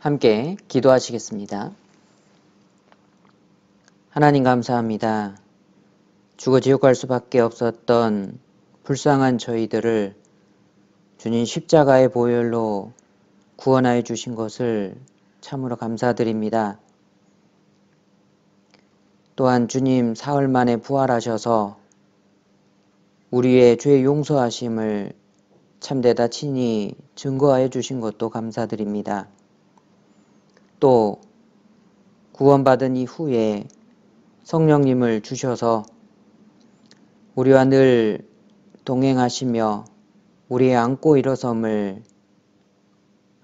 함께 기도하시겠습니다. 하나님 감사합니다. 죽어 지옥 갈 수밖에 없었던 불쌍한 저희들을 주님 십자가의 보혈로 구원하여 주신 것을 참으로 감사드립니다. 또한 주님 사흘 만에 부활하셔서 우리의 죄 용서하심을 참되다 친히 증거하여 주신 것도 감사드립니다. 또 구원받은 이후에 성령님을 주셔서 우리와 늘 동행하시며 우리의 안고 일어섬을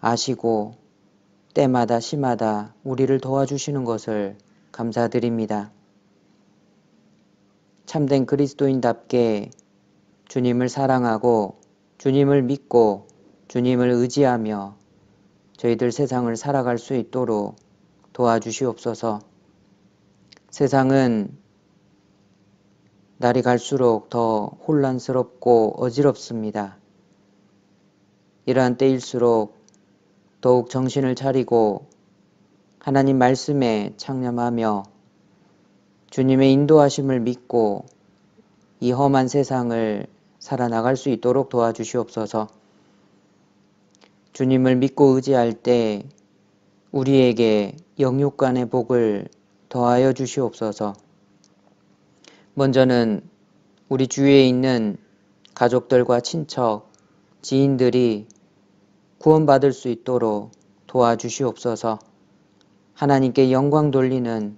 아시고 때마다 시마다 우리를 도와주시는 것을 감사드립니다. 참된 그리스도인답게 주님을 사랑하고 주님을 믿고 주님을 의지하며 저희들 세상을 살아갈 수 있도록 도와주시옵소서. 세상은 날이 갈수록 더 혼란스럽고 어지럽습니다. 이러한 때일수록 더욱 정신을 차리고 하나님 말씀에 창념하며 주님의 인도하심을 믿고 이 험한 세상을 살아나갈 수 있도록 도와주시옵소서. 주님을 믿고 의지할 때 우리에게 영육간의 복을 더하여 주시옵소서. 먼저는 우리 주위에 있는 가족들과 친척, 지인들이 구원받을 수 있도록 도와주시옵소서. 하나님께 영광 돌리는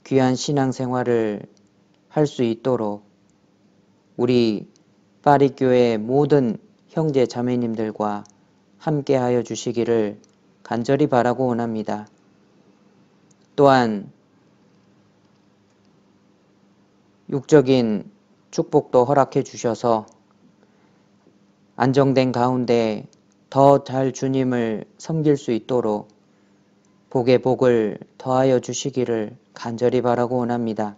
귀한 신앙생활을 할 수 있도록 우리 파리교회 모든 형제 자매님들과 함께하여 주시기를 간절히 바라고 원합니다. 또한 육적인 축복도 허락해 주셔서 안정된 가운데 더 잘 주님을 섬길 수 있도록 복의 복을 더하여 주시기를 간절히 바라고 원합니다.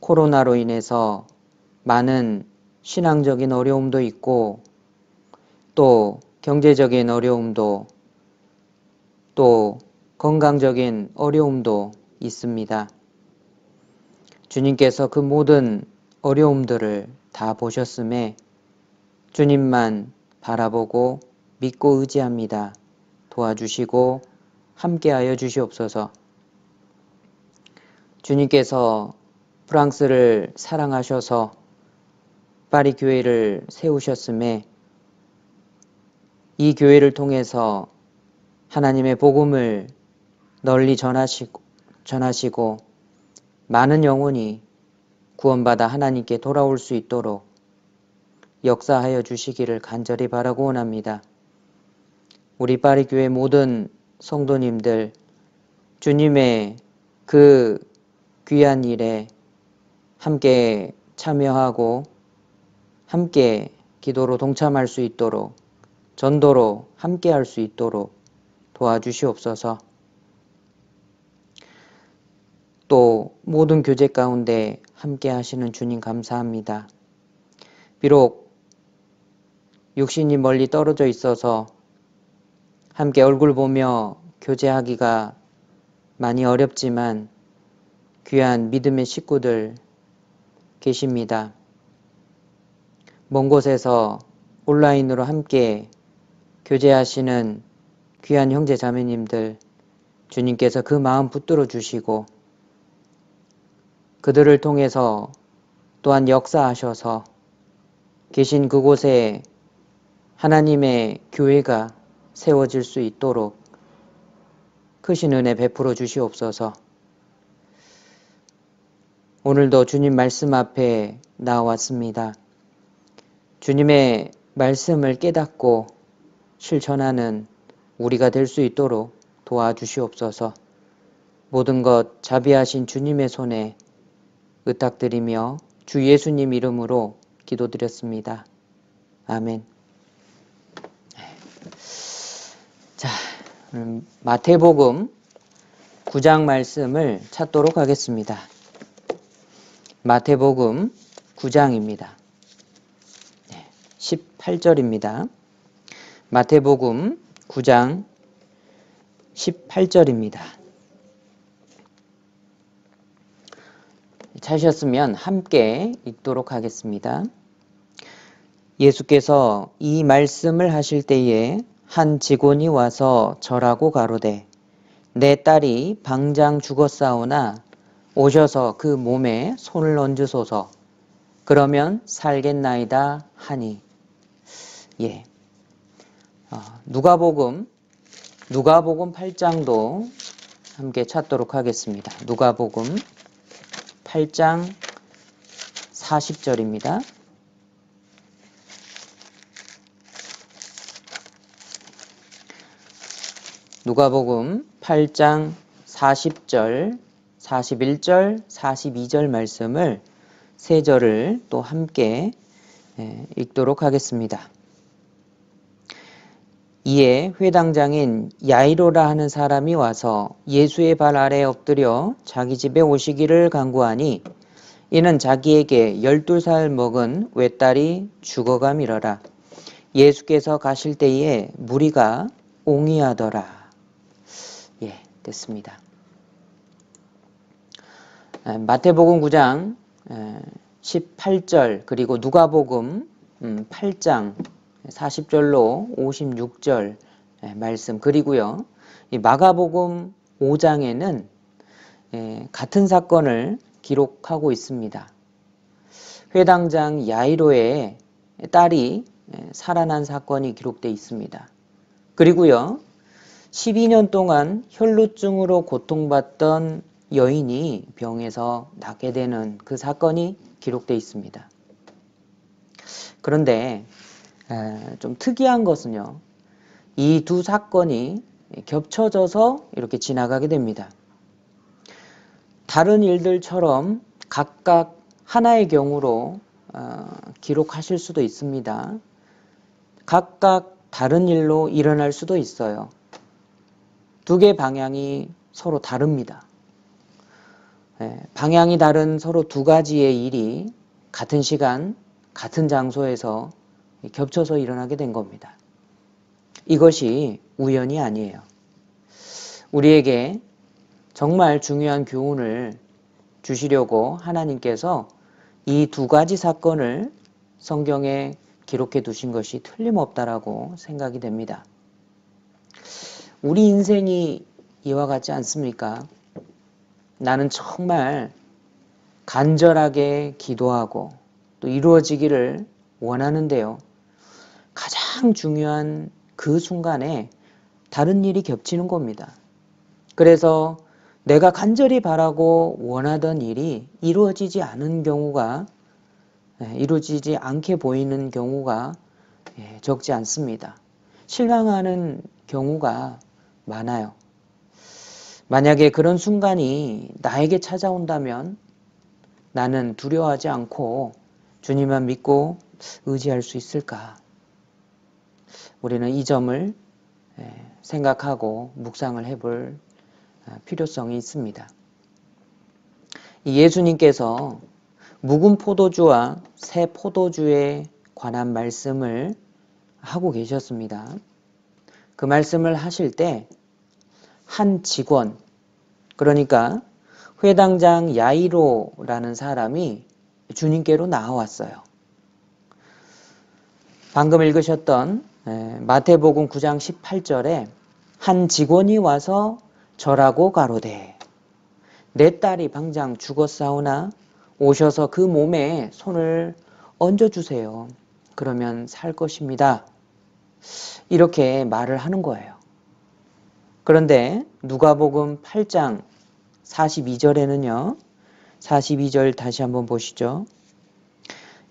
코로나로 인해서 많은 신앙적인 어려움도 있고 또 경제적인 어려움도 또 건강적인 어려움도 있습니다. 주님께서 그 모든 어려움들을 다 보셨음에 주님만 바라보고 믿고 의지합니다. 도와주시고 함께하여 주시옵소서. 주님께서 프랑스를 사랑하셔서 파리 교회를 세우셨음에 이 교회를 통해서 하나님의 복음을 널리 전하시고 많은 영혼이 구원받아 하나님께 돌아올 수 있도록 역사하여 주시기를 간절히 바라고 원합니다. 우리 파리 교회 모든 성도님들 주님의 그 귀한 일에 함께 참여하고 함께 기도로 동참할 수 있도록 전도로 함께 할 수 있도록 도와주시옵소서. 또 모든 교제 가운데 함께 하시는 주님 감사합니다. 비록 육신이 멀리 떨어져 있어서 함께 얼굴 보며 교제하기가 많이 어렵지만 귀한 믿음의 식구들 계십니다. 먼 곳에서 온라인으로 함께 교제하시는 귀한 형제 자매님들 주님께서 그 마음 붙들어 주시고 그들을 통해서 또한 역사하셔서 계신 그곳에 하나님의 교회가 세워질 수 있도록 크신 은혜 베풀어 주시옵소서. 오늘도 주님 말씀 앞에 나왔습니다. 주님의 말씀을 깨닫고 실천하는 우리가 될 수 있도록 도와주시옵소서. 모든 것 자비하신 주님의 손에 의탁드리며 주 예수님 이름으로 기도드렸습니다. 아멘. 자, 마태복음 9장 말씀을 찾도록 하겠습니다. 마태복음 9장입니다. 18절입니다. 마태복음 9장 18절입니다. 찾으셨으면 함께 읽도록 하겠습니다. 예수께서 이 말씀을 하실 때에 한 직원이 와서 절하고 가로되 내 딸이 방장 죽었사오나 오셔서 그 몸에 손을 얹으소서 그러면 살겠나이다 하니. 예. 누가복음 8장도 함께 찾도록 하겠습니다. 누가복음 8장 40절입니다. 누가복음 8장 40절, 41절, 42절 말씀을 세 절을 또 함께 읽도록 하겠습니다. 이에 회당장인 야이로라 하는 사람이 와서 예수의 발 아래 엎드려 자기 집에 오시기를 간구하니 이는 자기에게 12살 먹은 외딸이 죽어가미러라. 예수께서 가실 때에 무리가 옹이하더라. 예, 됐습니다. 마태복음 9장 18절 그리고 누가복음 8장 40절로 56절 말씀 그리고요. 이 마가복음 5장에는 같은 사건을 기록하고 있습니다. 회당장 야이로의 딸이 살아난 사건이 기록되어 있습니다. 그리고요. 12년 동안 혈루증으로 고통받던 여인이 병에서 낫게 되는 그 사건이 기록되어 있습니다. 그런데 좀 특이한 것은요. 이 두 사건이 겹쳐져서 이렇게 지나가게 됩니다. 다른 일들처럼 각각 하나의 경우로 기록하실 수도 있습니다. 각각 다른 일로 일어날 수도 있어요. 두 개의 방향이 서로 다릅니다. 방향이 다른 서로 두 가지의 일이 같은 시간, 같은 장소에서 겹쳐서 일어나게 된 겁니다. 이것이 우연이 아니에요. 우리에게 정말 중요한 교훈을 주시려고 하나님께서 이 두 가지 사건을 성경에 기록해 두신 것이 틀림없다라고 생각이 됩니다. 우리 인생이 이와 같지 않습니까? 나는 정말 간절하게 기도하고 또 이루어지기를 원하는데요. 가장 중요한 그 순간에 다른 일이 겹치는 겁니다. 그래서 내가 간절히 바라고 원하던 일이 이루어지지 않게 보이는 경우가 적지 않습니다. 실망하는 경우가 많아요. 만약에 그런 순간이 나에게 찾아온다면 나는 두려워하지 않고 주님만 믿고 의지할 수 있을까? 우리는 이 점을 생각하고 묵상을 해볼 필요성이 있습니다. 예수님께서 묵은 포도주와 새 포도주에 관한 말씀을 하고 계셨습니다. 그 말씀을 하실 때 한 직원, 그러니까 회당장 야이로라는 사람이 주님께로 나와왔어요. 방금 읽으셨던 마태복음 9장 18절에 한 직원이 와서 절하고 가로되 내 딸이 방장 죽었사오나 오셔서 그 몸에 손을 얹어주세요. 그러면 살 것입니다. 이렇게 말을 하는 거예요. 그런데 누가복음 8장 42절에는요. 42절 다시 한번 보시죠.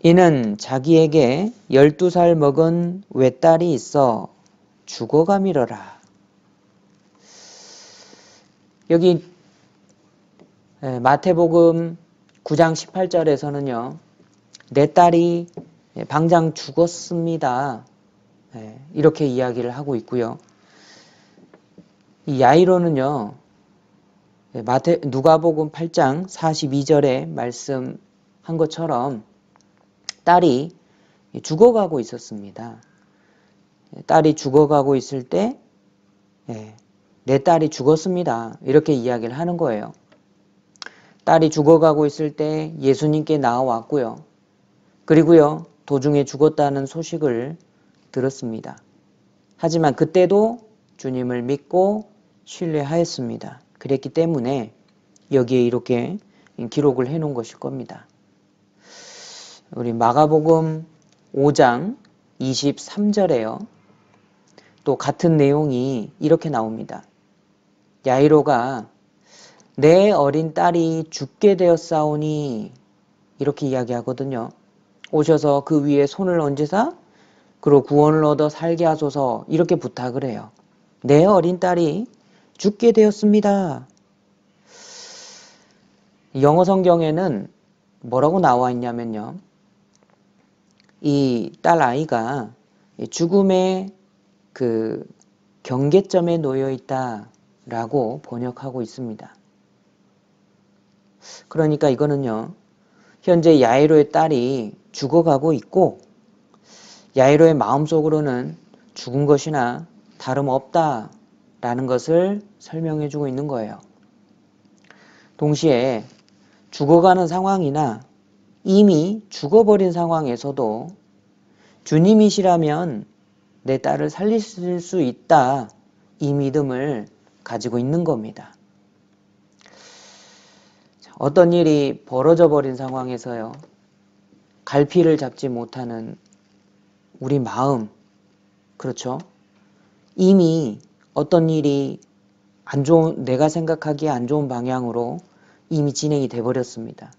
이는 자기에게 12살 먹은 외딸이 있어 죽어가미러라. 여기 마태복음 9장 18절에서는요. 내 딸이 방장 죽었습니다. 이렇게 이야기를 하고 있고요. 이 야이로는요. 누가복음 8장 42절에 말씀한 것처럼 딸이 죽어가고 있었습니다. 딸이 죽어가고 있을 때 내 딸이 죽었습니다. 이렇게 이야기를 하는 거예요. 딸이 죽어가고 있을 때 예수님께 나와왔고요. 그리고요, 도중에 죽었다는 소식을 들었습니다. 하지만 그때도 주님을 믿고 신뢰하였습니다. 그랬기 때문에 여기에 이렇게 기록을 해놓은 것일 겁니다. 우리 마가복음 5장 23절에요. 또 같은 내용이 이렇게 나옵니다. 야이로가 내 어린 딸이 죽게 되었사오니 이렇게 이야기하거든요. 오셔서 그 위에 손을 얹으사 그로 구원을 얻어 살게 하소서 이렇게 부탁을 해요. 내 어린 딸이 죽게 되었습니다. 영어 성경에는 뭐라고 나와 있냐면요. 이 딸 아이가 죽음의 그 경계점에 놓여 있다라고 번역하고 있습니다. 그러니까 이거는요. 현재 야이로의 딸이 죽어가고 있고 야이로의 마음속으로는 죽은 것이나 다름없다라는 것을 설명해 주고 있는 거예요. 동시에 죽어가는 상황이나 이미 죽어버린 상황에서도 주님이시라면 내 딸을 살리실 수 있다 이 믿음을 가지고 있는 겁니다. 어떤 일이 벌어져 버린 상황에서요. 갈피를 잡지 못하는 우리 마음, 그렇죠? 이미 어떤 일이 내가 생각하기에 안 좋은 방향으로 이미 진행이 돼 버렸습니다.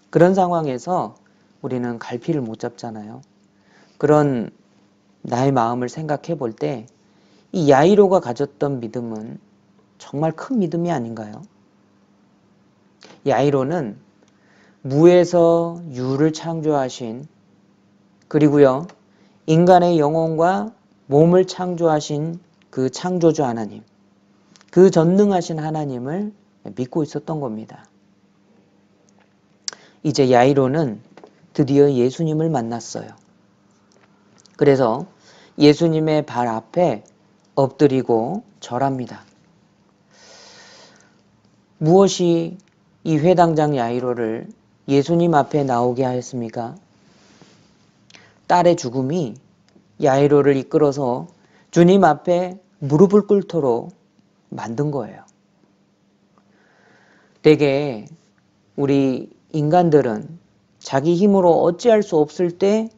그런 상황에서 우리는 갈피를 못 잡잖아요. 그런 나의 마음을 생각해 볼 때 이 야이로가 가졌던 믿음은 정말 큰 믿음이 아닌가요? 야이로는 무에서 유를 창조하신 그리고요 인간의 영혼과 몸을 창조하신 그 창조주 하나님, 그 전능하신 하나님을 믿고 있었던 겁니다. 이제 야이로는 드디어 예수님을 만났어요. 그래서 예수님의 발 앞에 엎드리고 절합니다. 무엇이 이 회당장 야이로를 예수님 앞에 나오게 하였습니까? 딸의 죽음이 야이로를 이끌어서 주님 앞에 무릎을 꿇도록 만든 거예요. 대개 우리 인간들은 자기 힘으로 어찌할 수 없을 때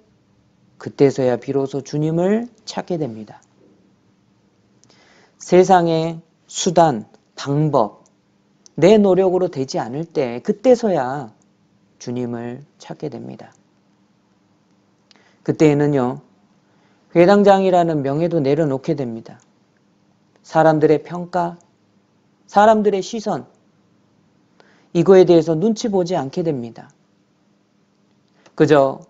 그때서야 비로소 주님을 찾게 됩니다. 세상의 수단, 방법, 내 노력으로 되지 않을 때 그때서야 주님을 찾게 됩니다. 그때에는요. 회당장이라는 명예도 내려놓게 됩니다. 사람들의 평가, 사람들의 시선 이거에 대해서 눈치 보지 않게 됩니다. 그저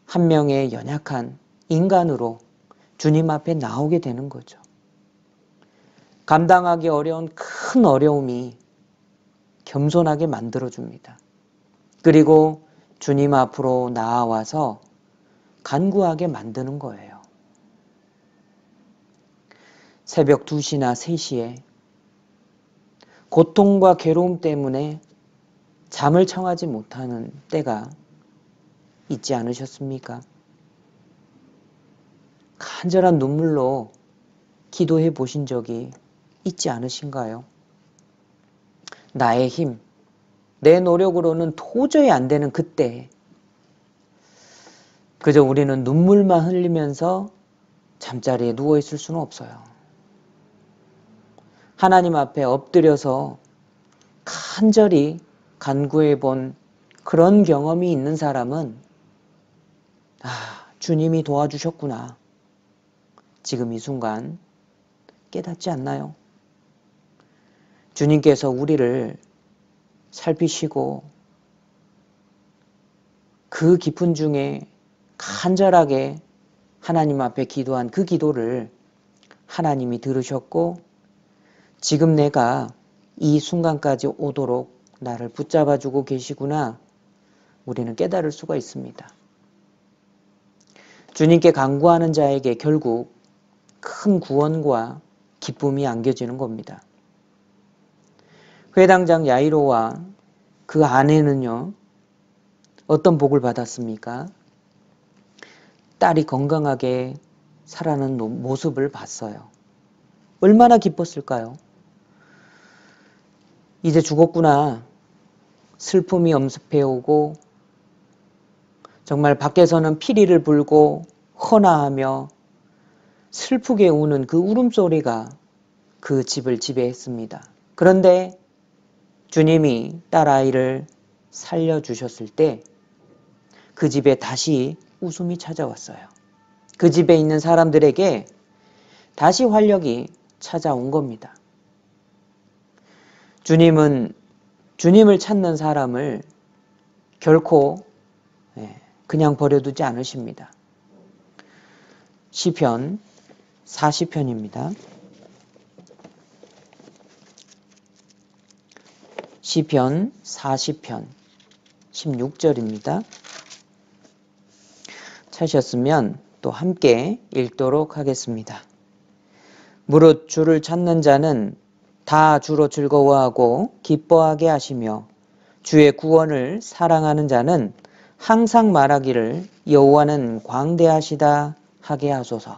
한 명의 연약한 인간으로 주님 앞에 나오게 되는 거죠. 감당하기 어려운 큰 어려움이 겸손하게 만들어줍니다. 그리고 주님 앞으로 나아와서 간구하게 만드는 거예요. 새벽 2시나 3시에 고통과 괴로움 때문에 잠을 청하지 못하는 때가 있지 않으셨습니까? 간절한 눈물로 기도해 보신 적이 있지 않으신가요? 나의 힘, 내 노력으로는 도저히 안 되는 그때 그저 우리는 눈물만 흘리면서 잠자리에 누워 있을 수는 없어요. 하나님 앞에 엎드려서 간절히 간구해 본 그런 경험이 있는 사람은 주님이 도와주셨구나. 지금 이 순간 깨닫지 않나요? 주님께서 우리를 살피시고 그 깊은 중에 간절하게 하나님 앞에 기도한 그 기도를 하나님이 들으셨고 지금 내가 이 순간까지 오도록 나를 붙잡아주고 계시구나 우리는 깨달을 수가 있습니다. 주님께 간구하는 자에게 결국 큰 구원과 기쁨이 안겨지는 겁니다. 회당장 야이로와 그 아내는요, 어떤 복을 받았습니까? 딸이 건강하게 살아가는 모습을 봤어요. 얼마나 기뻤을까요? 이제 죽었구나. 슬픔이 엄습해오고 정말 밖에서는 피리를 불고 헌화하며 슬프게 우는 그 울음소리가 그 집을 지배했습니다. 그런데 주님이 딸아이를 살려주셨을 때 그 집에 다시 웃음이 찾아왔어요. 그 집에 있는 사람들에게 다시 활력이 찾아온 겁니다. 주님은 주님을 찾는 사람을 결코 그냥 버려두지 않으십니다. 시편 40편입니다. 시편 40편 16절입니다. 찾으셨으면 또 함께 읽도록 하겠습니다. 무릇 주를 찾는 자는 다 주로 즐거워하고 기뻐하게 하시며 주의 구원을 사랑하는 자는 항상 말하기를 여호와는 광대하시다 하게 하소서.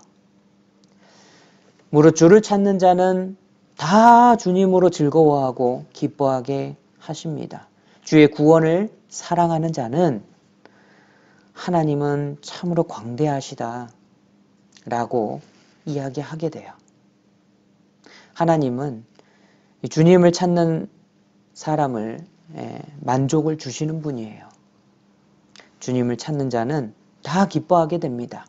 무릇 주를 찾는 자는 다 주님으로 즐거워하고 기뻐하게 하십니다. 주의 구원을 사랑하는 자는 하나님은 참으로 광대하시다 라고 이야기하게 돼요. 하나님은 주님을 찾는 사람을 만족을 주시는 분이에요. 주님을 찾는 자는 다 기뻐하게 됩니다.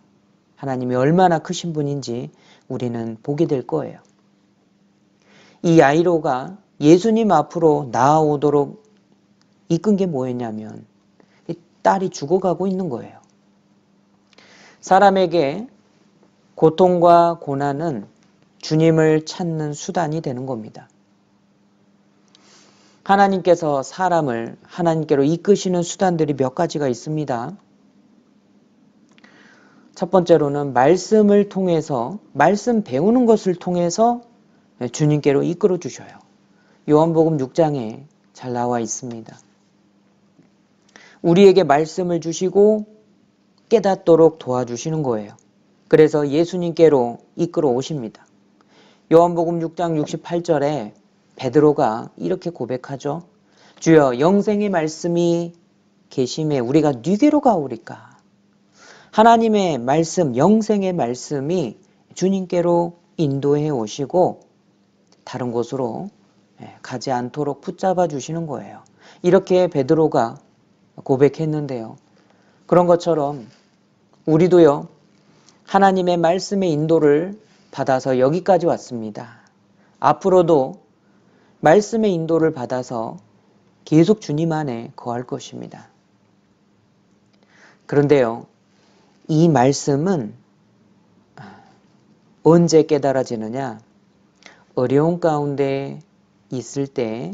하나님이 얼마나 크신 분인지 우리는 보게 될 거예요. 이 야이로가 예수님 앞으로 나아오도록 이끈 게 뭐였냐면 딸이 죽어가고 있는 거예요. 사람에게 고통과 고난은 주님을 찾는 수단이 되는 겁니다. 하나님께서 사람을 하나님께로 이끄시는 수단들이 몇 가지가 있습니다. 첫 번째로는 말씀을 통해서, 말씀 배우는 것을 통해서 주님께로 이끌어 주셔요. 요한복음 6장에 잘 나와 있습니다. 우리에게 말씀을 주시고 깨닫도록 도와주시는 거예요. 그래서 예수님께로 이끌어 오십니다. 요한복음 6장 68절에 베드로가 이렇게 고백하죠. 주여 영생의 말씀이 계심에 우리가 누게로 가오리까. 하나님의 말씀, 영생의 말씀이 주님께로 인도해 오시고 다른 곳으로 가지 않도록 붙잡아 주시는 거예요. 이렇게 베드로가 고백했는데요. 그런 것처럼 우리도요, 하나님의 말씀의 인도를 받아서 여기까지 왔습니다. 앞으로도 말씀의 인도를 받아서 계속 주님 안에 거할 것입니다. 그런데요, 이 말씀은 언제 깨달아지느냐? 어려운 가운데 있을 때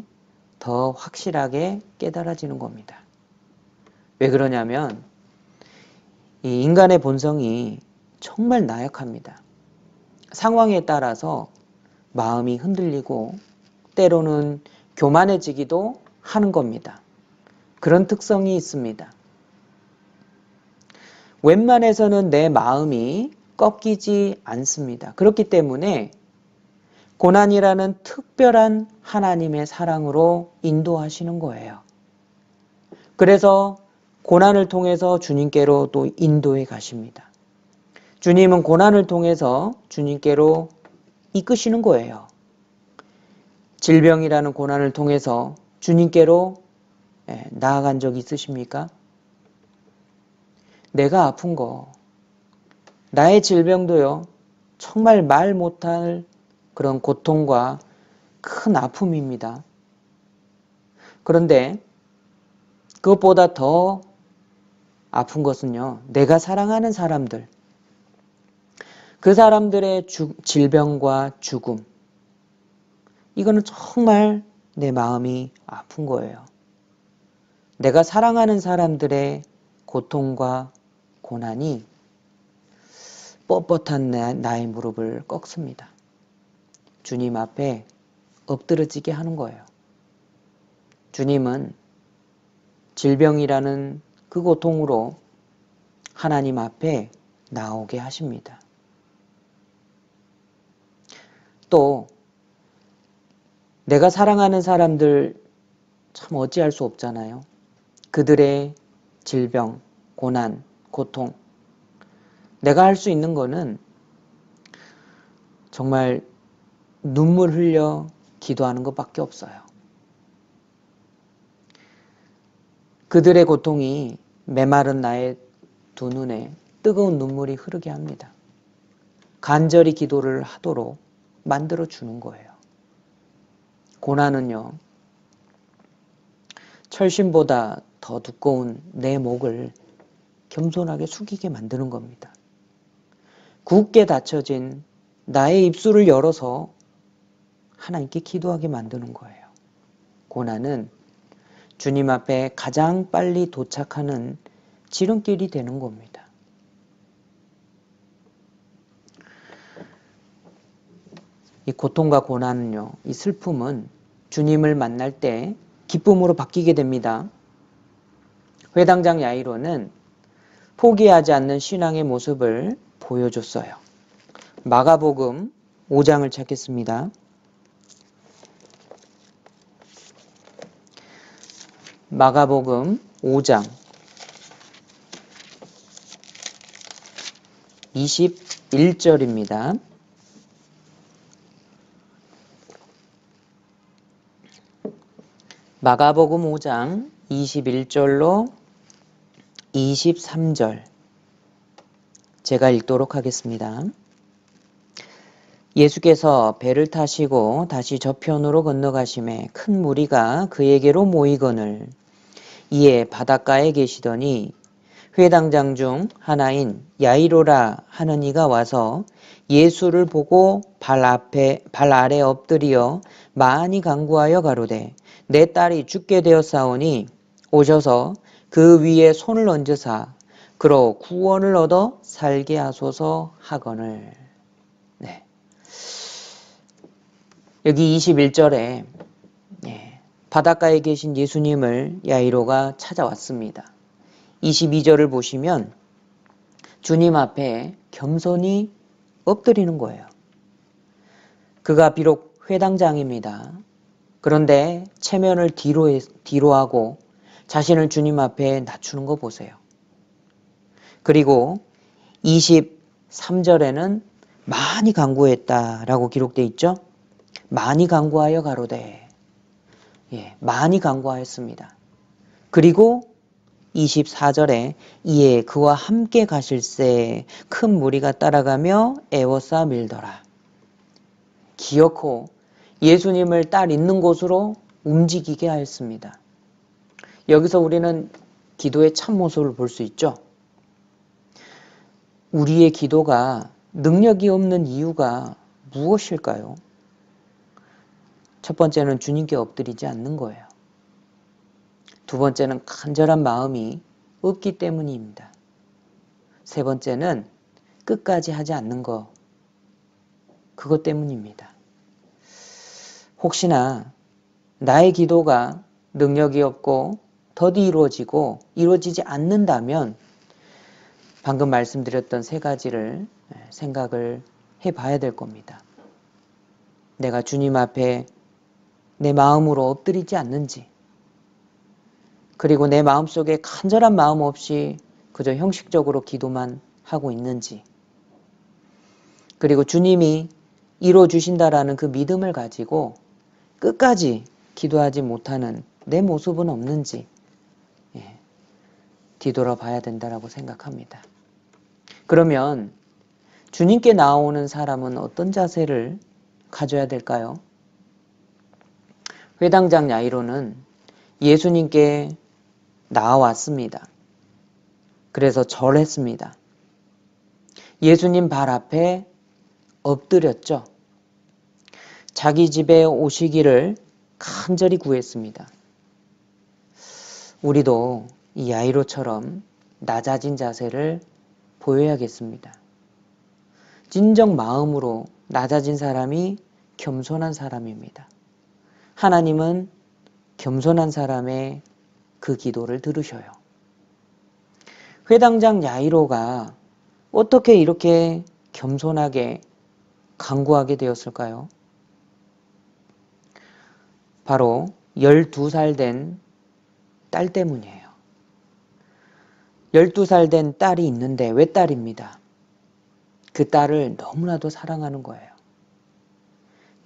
더 확실하게 깨달아지는 겁니다. 왜 그러냐면 이 인간의 본성이 정말 나약합니다. 상황에 따라서 마음이 흔들리고 때로는 교만해지기도 하는 겁니다. 그런 특성이 있습니다. 웬만해서는 내 마음이 꺾이지 않습니다. 그렇기 때문에 고난이라는 특별한 하나님의 사랑으로 인도하시는 거예요. 그래서 고난을 통해서 주님께로 또 인도해 가십니다. 주님은 고난을 통해서 주님께로 이끄시는 거예요. 질병이라는 고난을 통해서 주님께로 나아간 적 있으십니까? 내가 아픈 거, 나의 질병도요, 정말 말 못할 그런 고통과 큰 아픔입니다. 그런데 그것보다 더 아픈 것은요, 내가 사랑하는 사람들, 그 사람들의 질병과 죽음, 이거는 정말 내 마음이 아픈 거예요. 내가 사랑하는 사람들의 고통과 고난이 뻣뻣한 나의 무릎을 꺾습니다. 주님 앞에 엎드러지게 하는 거예요. 주님은 질병이라는 그 고통으로 하나님 앞에 나오게 하십니다. 또 내가 사랑하는 사람들 참 어찌할 수 없잖아요. 그들의 질병, 고난, 고통. 내가 할 수 있는 거는 정말 눈물 흘려 기도하는 것밖에 없어요. 그들의 고통이 메마른 나의 두 눈에 뜨거운 눈물이 흐르게 합니다. 간절히 기도를 하도록 만들어 주는 거예요. 고난은요, 철심보다 더 두꺼운 내 목을 겸손하게 숙이게 만드는 겁니다. 굳게 닫혀진 나의 입술을 열어서 하나님께 기도하게 만드는 거예요. 고난은 주님 앞에 가장 빨리 도착하는 지름길이 되는 겁니다. 이 고통과 고난은요, 이 슬픔은 주님을 만날 때 기쁨으로 바뀌게 됩니다. 회당장 야이로는 포기하지 않는 신앙의 모습을 보여줬어요. 마가복음 5장을 찾겠습니다. 마가복음 5장 21절입니다. 마가복음 5장 21절로 23절 제가 읽도록 하겠습니다. 예수께서 배를 타시고 다시 저편으로 건너가심에 큰 무리가 그에게로 모이거늘 이에 바닷가에 계시더니 회당장 중 하나인 야이로라 하는 이가 와서 예수를 보고 발 아래 엎드리어 많이 간구하여 가로되 내 딸이 죽게 되었사오니 오셔서 그 위에 손을 얹으사 그로 구원을 얻어 살게 하소서 하거늘. 네. 여기 21절에 바닷가에 계신 예수님을 야이로가 찾아왔습니다. 22절을 보시면 주님 앞에 겸손히 엎드리는 거예요. 그가 비록 회당장입니다. 그런데 체면을 뒤로 하고 자신을 주님 앞에 낮추는 거 보세요. 그리고 23절에는 많이 간구했다라고 기록되어 있죠. 많이 간구하여 가로되 많이 간구하였습니다. 그리고 24절에 이에 그와 함께 가실새 큰 무리가 따라가며 애워싸 밀더라. 기어코 예수님을 딸 있는 곳으로 움직이게 하였습니다. 여기서 우리는 기도의 참모습을 볼 수 있죠. 우리의 기도가 능력이 없는 이유가 무엇일까요? 첫 번째는 주님께 엎드리지 않는 거예요. 두 번째는 간절한 마음이 없기 때문입니다. 세 번째는 끝까지 하지 않는 거, 그것 때문입니다. 혹시나 나의 기도가 능력이 없고 더디 이루어지지 않는다면 방금 말씀드렸던 세 가지를 생각을 해봐야 될 겁니다. 내가 주님 앞에 내 마음으로 엎드리지 않는지, 그리고 내 마음속에 간절한 마음 없이 그저 형식적으로 기도만 하고 있는지, 그리고 주님이 이루어주신다라는 그 믿음을 가지고 끝까지 기도하지 못하는 내 모습은 없는지 뒤돌아봐야 된다라고 생각합니다. 그러면 주님께 나오는 사람은 어떤 자세를 가져야 될까요? 회당장 야이로는 예수님께 나와왔습니다. 그래서 절했습니다. 예수님 발 앞에 엎드렸죠. 자기 집에 오시기를 간절히 구했습니다. 우리도 이 야이로처럼 낮아진 자세를 보여야겠습니다. 진정 마음으로 낮아진 사람이 겸손한 사람입니다. 하나님은 겸손한 사람의 그 기도를 들으셔요. 회당장 야이로가 어떻게 이렇게 겸손하게 간구하게 되었을까요? 바로 12살 된 딸 때문이에요. 12살 된 딸이 있는데 왜 딸입니다. 그 딸을 너무나도 사랑하는 거예요.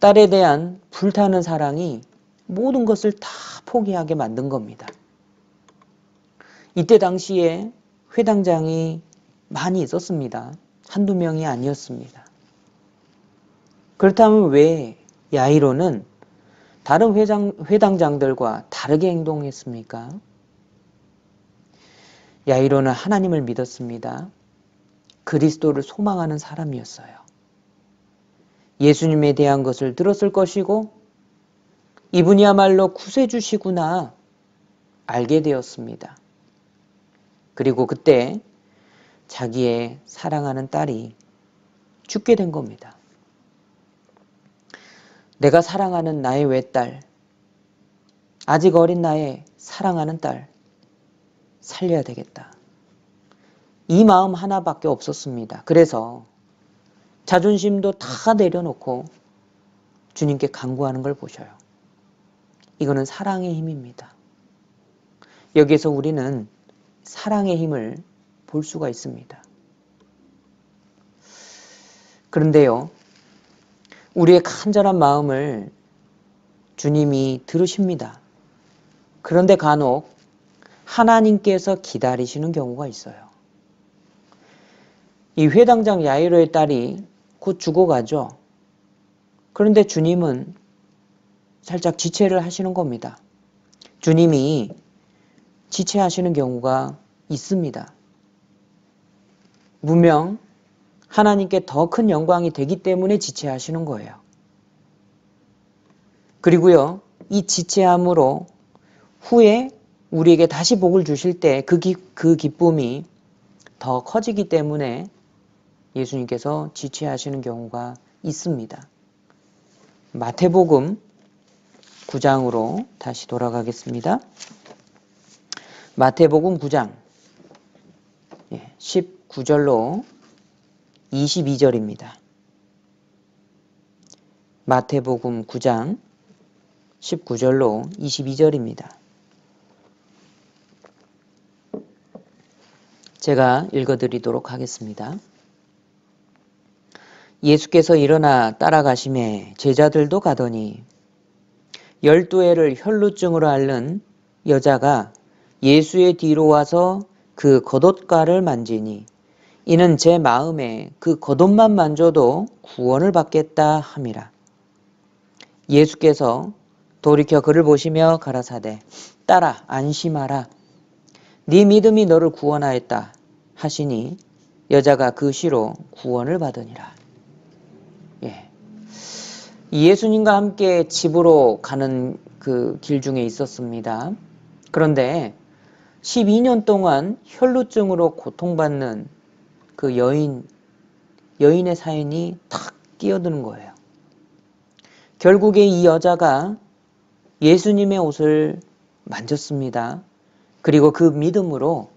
딸에 대한 불타는 사랑이 모든 것을 다 포기하게 만든 겁니다. 이때 당시에 회당장이 많이 있었습니다. 한두 명이 아니었습니다. 그렇다면 왜 야이로는 다른 회당장들과 다르게 행동했습니까? 야이로는 하나님을 믿었습니다. 그리스도를 소망하는 사람이었어요. 예수님에 대한 것을 들었을 것이고 이분이야말로 구세주시구나 알게 되었습니다. 그리고 그때 자기의 사랑하는 딸이 죽게 된 겁니다. 내가 사랑하는 나의 외딸, 아직 어린 나의 사랑하는 딸 살려야 되겠다. 이 마음 하나밖에 없었습니다. 그래서 자존심도 다 내려놓고 주님께 간구하는 걸 보셔요. 이거는 사랑의 힘입니다. 여기에서 우리는 사랑의 힘을 볼 수가 있습니다. 그런데요, 우리의 간절한 마음을 주님이 들으십니다. 그런데 간혹 하나님께서 기다리시는 경우가 있어요. 이 회당장 야이로의 딸이 곧 죽어가죠. 그런데 주님은 살짝 지체를 하시는 겁니다. 주님이 지체하시는 경우가 있습니다. 분명 하나님께 더 큰 영광이 되기 때문에 지체하시는 거예요. 그리고요, 이 지체함으로 후에 우리에게 다시 복을 주실 때 그 기쁨이 더 커지기 때문에 예수님께서 지체하시는 경우가 있습니다. 마태복음 9장으로 다시 돌아가겠습니다. 마태복음 9장 19절로 22절입니다. 마태복음 9장 19절로 22절입니다. 제가 읽어드리도록 하겠습니다. 예수께서 일어나 따라가시매 제자들도 가더니 12해를 혈루증으로 앓는 여자가 예수의 뒤로 와서 그 겉옷가를 만지니 이는 제 마음에 그 겉옷만 만져도 구원을 받겠다 함이라. 예수께서 돌이켜 그를 보시며 가라사대 딸아 안심하라. 네 믿음이 너를 구원하였다 하시니 여자가 그 시로 구원을 받으니라. 예수님과 함께 집으로 가는 그 길 중에 있었습니다. 그런데 12년 동안 혈루증으로 고통받는 그 여인의 사연이 탁 끼어드는 거예요. 결국에 이 여자가 예수님의 옷을 만졌습니다. 그리고 그 믿음으로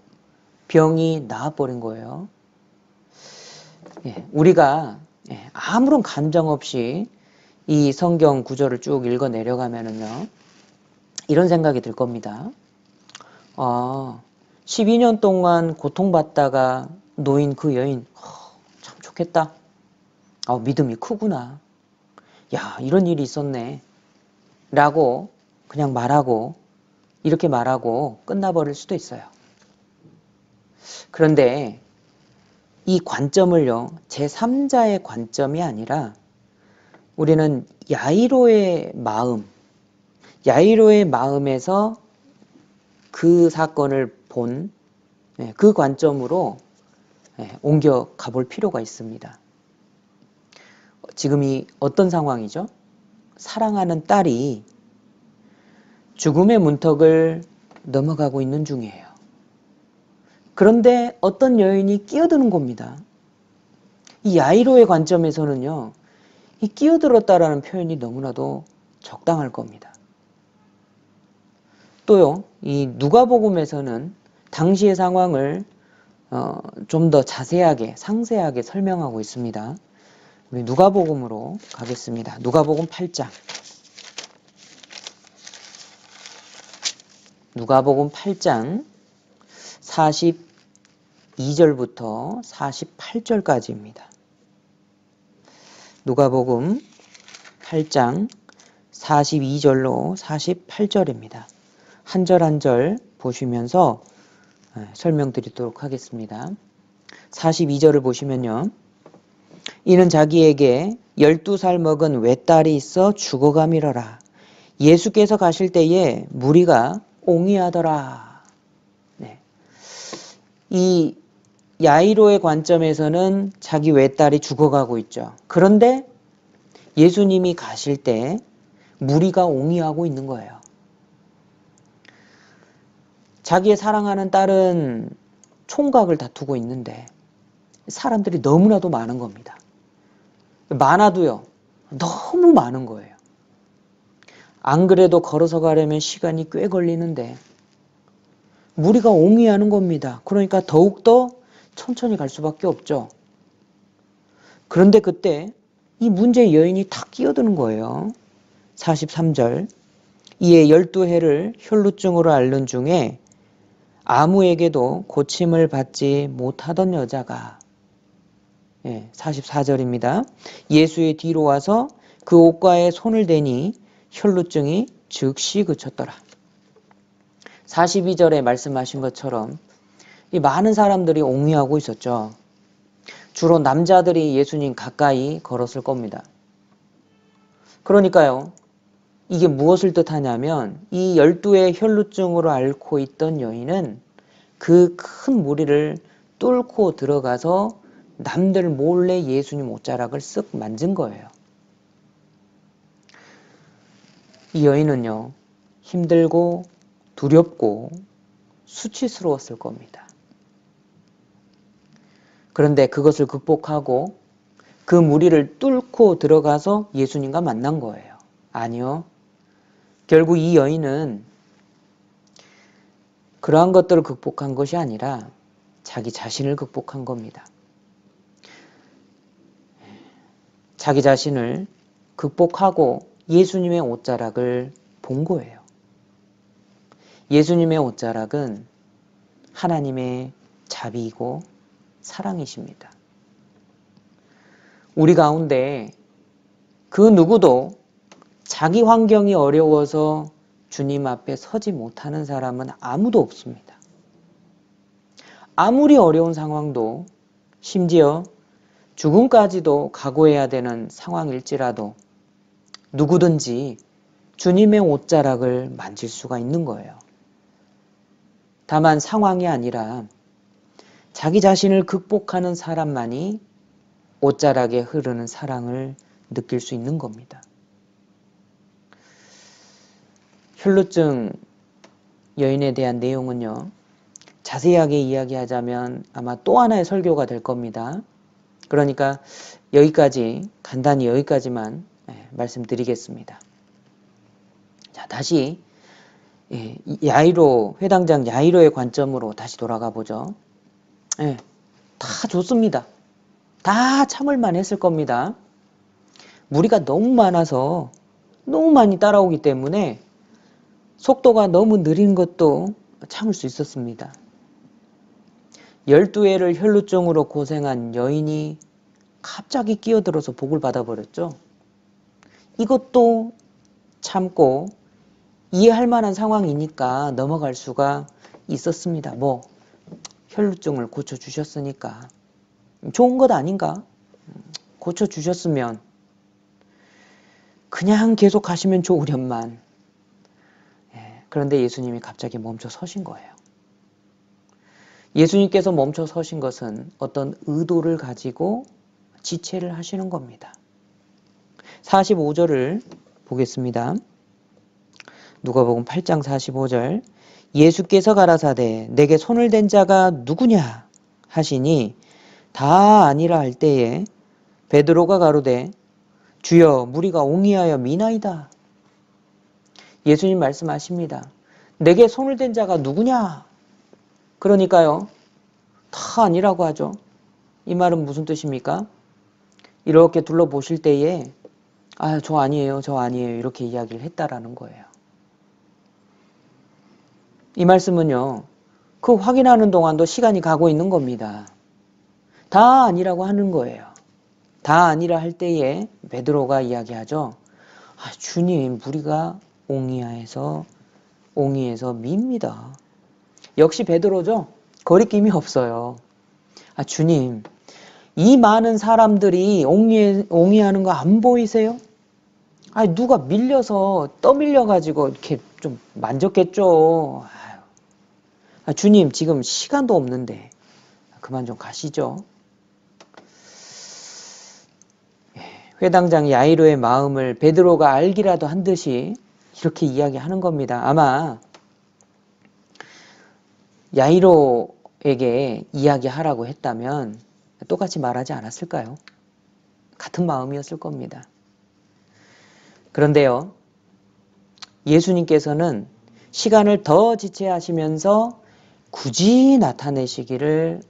병이 나아버린 거예요. 우리가 아무런 감정 없이 이 성경 구절을 쭉 읽어 내려가면은요, 이런 생각이 들 겁니다. 12년 동안 고통받다가 놓인 그 여인, 참 좋겠다. 믿음이 크구나. 야, 이런 일이 있었네. 라고 그냥 말하고, 이렇게 말하고 끝나버릴 수도 있어요. 그런데 이 관점을요, 제3자의 관점이 아니라 우리는 야이로의 마음에서 그 사건을 본 그 관점으로 옮겨 가볼 필요가 있습니다. 지금이 어떤 상황이죠? 사랑하는 딸이 죽음의 문턱을 넘어가고 있는 중이에요. 그런데 어떤 여인이 끼어드는 겁니다. 이 야이로의 관점에서는요, 이 끼어들었다라는 표현이 너무나도 적당할 겁니다. 또요, 이 누가복음에서는 당시의 상황을 좀 더 자세하게, 상세하게 설명하고 있습니다. 우리 누가복음으로 가겠습니다. 누가복음 8장. 누가복음 8장 42절부터 48절까지입니다. 누가복음 8장 42절로 48절입니다. 한 절 한 절 보시면서 설명드리도록 하겠습니다. 42절을 보시면요. 이는 자기에게 12살 먹은 외딸이 있어 죽어가미러라. 예수께서 가실 때에 무리가 옹이하더라. 네. 이 야이로의 관점에서는 자기 외딸이 죽어가고 있죠. 그런데 예수님이 가실 때 무리가 옹이하고 있는 거예요. 자기의 사랑하는 딸은 총각을 다투고 있는데 사람들이 너무나도 많은 겁니다. 많아도요, 너무 많은 거예요. 안 그래도 걸어서 가려면 시간이 꽤 걸리는데 무리가 옹이하는 겁니다. 그러니까 더욱더 천천히 갈 수밖에 없죠. 그런데 그때 이 문제의 여인이 탁 끼어드는 거예요. 43절. 이에 12해를 혈루증으로 앓는 중에 아무에게도 고침을 받지 못하던 여자가 44절입니다. 예수의 뒤로 와서 그 옷가에 손을 대니 혈루증이 즉시 그쳤더라. 42절에 말씀하신 것처럼 이 많은 사람들이 옹이하고 있었죠. 주로 남자들이 예수님 가까이 걸었을 겁니다. 그러니까요. 이게 무엇을 뜻하냐면 이 12의 혈루증으로 앓고 있던 여인은 그 큰 무리를 뚫고 들어가서 남들 몰래 예수님 옷자락을 쓱 만진 거예요. 이 여인은요. 힘들고 두렵고 수치스러웠을 겁니다. 그런데 그것을 극복하고 그 무리를 뚫고 들어가서 예수님과 만난 거예요. 아니요. 결국 이 여인은 그러한 것들을 극복한 것이 아니라 자기 자신을 극복한 겁니다. 자기 자신을 극복하고 예수님의 옷자락을 본 거예요. 예수님의 옷자락은 하나님의 자비이고 사랑이십니다. 우리 가운데 그 누구도 자기 환경이 어려워서 주님 앞에 서지 못하는 사람은 아무도 없습니다. 아무리 어려운 상황도 심지어 죽음까지도 각오해야 되는 상황일지라도 누구든지 주님의 옷자락을 만질 수가 있는 거예요. 다만 상황이 아니라 자기 자신을 극복하는 사람만이 옷자락에 흐르는 사랑을 느낄 수 있는 겁니다. 혈루증 여인에 대한 내용은요. 자세하게 이야기하자면 아마 또 하나의 설교가 될 겁니다. 그러니까 여기까지 간단히 여기까지만 말씀드리겠습니다. 자, 다시 야이로 회당장 야이로의 관점으로 다시 돌아가 보죠. 다 좋습니다. 다 참을만 했을 겁니다. 무리가 너무 많아서 너무 많이 따라오기 때문에 속도가 너무 느린 것도 참을 수 있었습니다. 12해를 혈루증으로 고생한 여인이 갑자기 끼어들어서 복을 받아버렸죠. 이것도 참고 이해할 만한 상황이니까 넘어갈 수가 있었습니다. 혈루증을 고쳐주셨으니까 좋은 것 아닌가? 고쳐주셨으면 그냥 계속 가시면 좋으련만. 그런데 예수님이 갑자기 멈춰 서신 거예요. 예수님께서 멈춰 서신 것은 어떤 의도를 가지고 지체를 하시는 겁니다. 45절을 보겠습니다. 누가복음 8장 45절. 예수께서 가라사대 내게 손을 댄 자가 누구냐 하시니 다 아니라 할 때에 베드로가 가로되 주여 무리가 옹이하여 미나이다. 예수님 말씀하십니다. 내게 손을 댄 자가 누구냐? 그러니까요. 다 아니라고 하죠. 이 말은 무슨 뜻입니까? 이렇게 둘러보실 때에 저 아니에요. 저 아니에요. 이렇게 이야기를 했다라는 거예요. 이 말씀은요. 그 확인하는 동안도 시간이 가고 있는 겁니다. 다 아니라고 하는 거예요. 다 아니라 할 때에 베드로가 이야기하죠. 주님, 우리가 옹이에서 밉니다. 역시 베드로죠. 거리낌이 없어요. 주님, 이 많은 사람들이 옹이하는 거 안 보이세요? 누가 밀려서 떠밀려가지고 이렇게 좀 만졌겠죠. 주님, 지금 시간도 없는데 그만 좀 가시죠. 회당장 야이로의 마음을 베드로가 알기라도 한 듯이 이렇게 이야기하는 겁니다. 아마 야이로에게 이야기하라고 했다면 똑같이 말하지 않았을까요? 같은 마음이었을 겁니다. 그런데요, 예수님께서는 시간을 더 지체하시면서 굳이 나타내시기를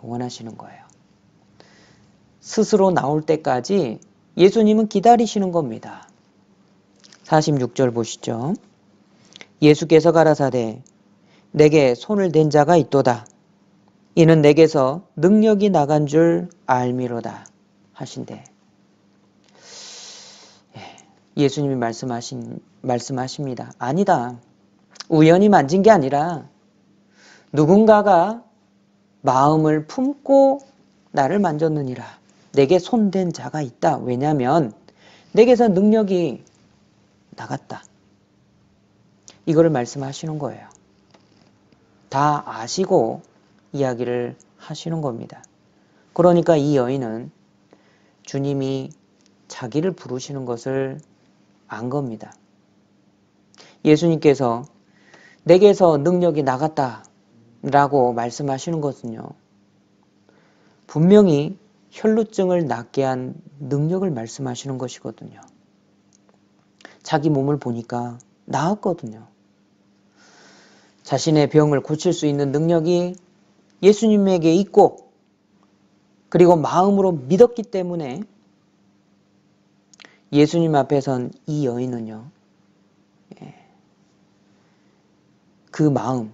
원하시는 거예요. 스스로 나올 때까지 예수님은 기다리시는 겁니다. 46절 보시죠. 예수께서 가라사대 내게 손을 댄 자가 있도다. 이는 내게서 능력이 나간 줄 알미로다 하신대. 예수님이 말씀하십니다. 아니다. 우연히 만진 게 아니라 누군가가 마음을 품고 나를 만졌느니라. 내게 손댄 자가 있다. 왜냐하면 내게서 능력이 나갔다. 이거를 말씀하시는 거예요. 다 아시고 이야기를 하시는 겁니다. 그러니까 이 여인은 주님이 자기를 부르시는 것을 안 겁니다. 예수님께서 내게서 능력이 나갔다 라고 말씀하시는 것은요. 분명히 혈루증을 낫게 한 능력을 말씀하시는 것이거든요. 자기 몸을 보니까 나았거든요. 자신의 병을 고칠 수 있는 능력이 예수님에게 있고 그리고 마음으로 믿었기 때문에 예수님 앞에 선 이 여인은요. 그 마음,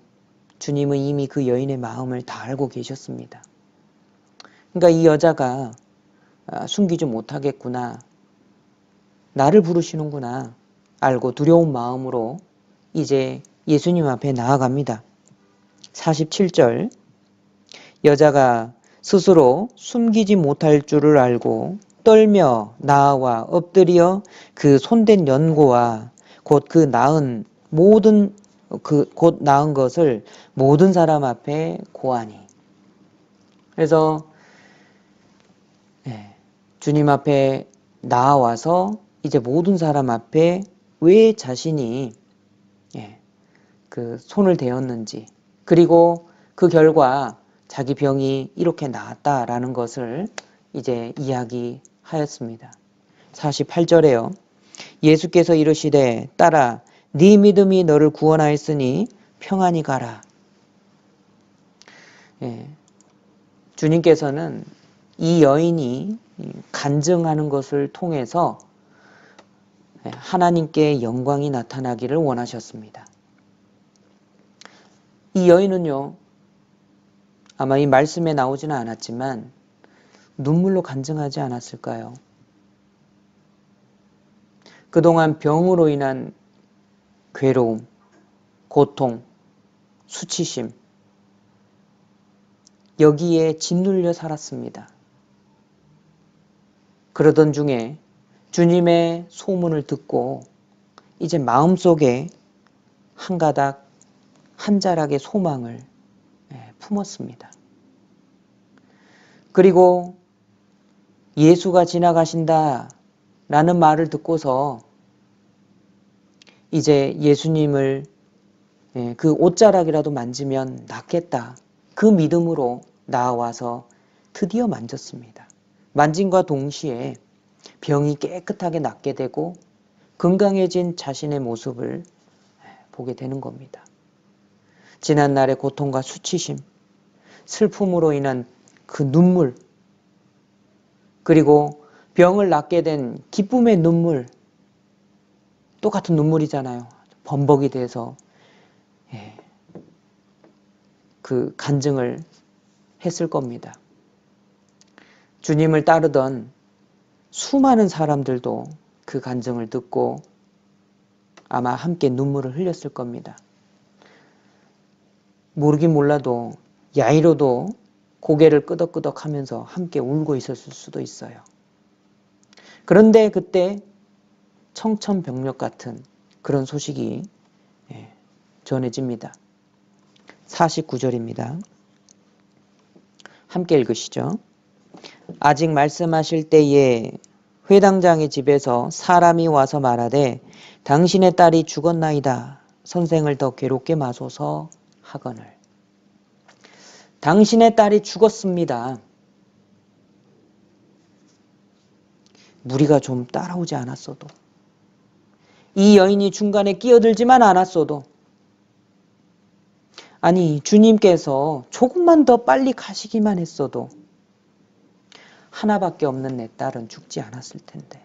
주님은 이미 그 여인의 마음을 다 알고 계셨습니다. 그러니까 이 여자가 숨기지 못하겠구나. 나를 부르시는구나. 알고 두려운 마음으로 이제 예수님 앞에 나아갑니다. 47절 여자가 스스로 숨기지 못할 줄을 알고 떨며 나와 엎드려 그 손댄 연고와 곧 나은 것을 모든 사람 앞에 고하니. 그래서 주님 앞에 나와서 이제 모든 사람 앞에 왜 자신이 그 손을 대었는지 그리고 그 결과 자기 병이 이렇게 나았다라는 것을 이제 이야기하였습니다. 48절에요. 예수께서 이르시되 딸아 네 믿음이 너를 구원하였으니 평안히 가라. 주님께서는 이 여인이 간증하는 것을 통해서 하나님께 영광이 나타나기를 원하셨습니다. 이 여인은요. 아마 이 말씀에 나오지는 않았지만 눈물로 간증하지 않았을까요? 그동안 병으로 인한 괴로움, 고통, 수치심 여기에 짓눌려 살았습니다. 그러던 중에 주님의 소문을 듣고 이제 마음속에 한 가닥 한 자락의 소망을 품었습니다. 그리고 예수가 지나가신다 라는 말을 듣고서 이제 예수님을 그 옷자락이라도 만지면 낫겠다. 그 믿음으로 나와서 드디어 만졌습니다. 만짐과 동시에 병이 깨끗하게 낫게 되고 건강해진 자신의 모습을 보게 되는 겁니다. 지난날의 고통과 수치심, 슬픔으로 인한 그 눈물, 그리고 병을 낫게 된 기쁨의 눈물, 똑같은 눈물이잖아요. 범벅이 돼서 그 간증을 했을 겁니다. 주님을 따르던 수많은 사람들도 그 간증을 듣고 아마 함께 눈물을 흘렸을 겁니다. 모르긴 몰라도 야이로도 고개를 끄덕끄덕 하면서 함께 울고 있었을 수도 있어요. 그런데 그때 청천벽력 같은 그런 소식이 전해집니다. 49절입니다. 함께 읽으시죠. 아직 말씀하실 때에 회당장의 집에서 사람이 와서 말하되 당신의 딸이 죽었나이다. 선생을 더 괴롭게 마소서 하거늘. 당신의 딸이 죽었습니다. 무리가 좀 따라오지 않았어도, 이 여인이 중간에 끼어들지만 않았어도, 아니 주님께서 조금만 더 빨리 가시기만 했어도 하나밖에 없는 내 딸은 죽지 않았을 텐데.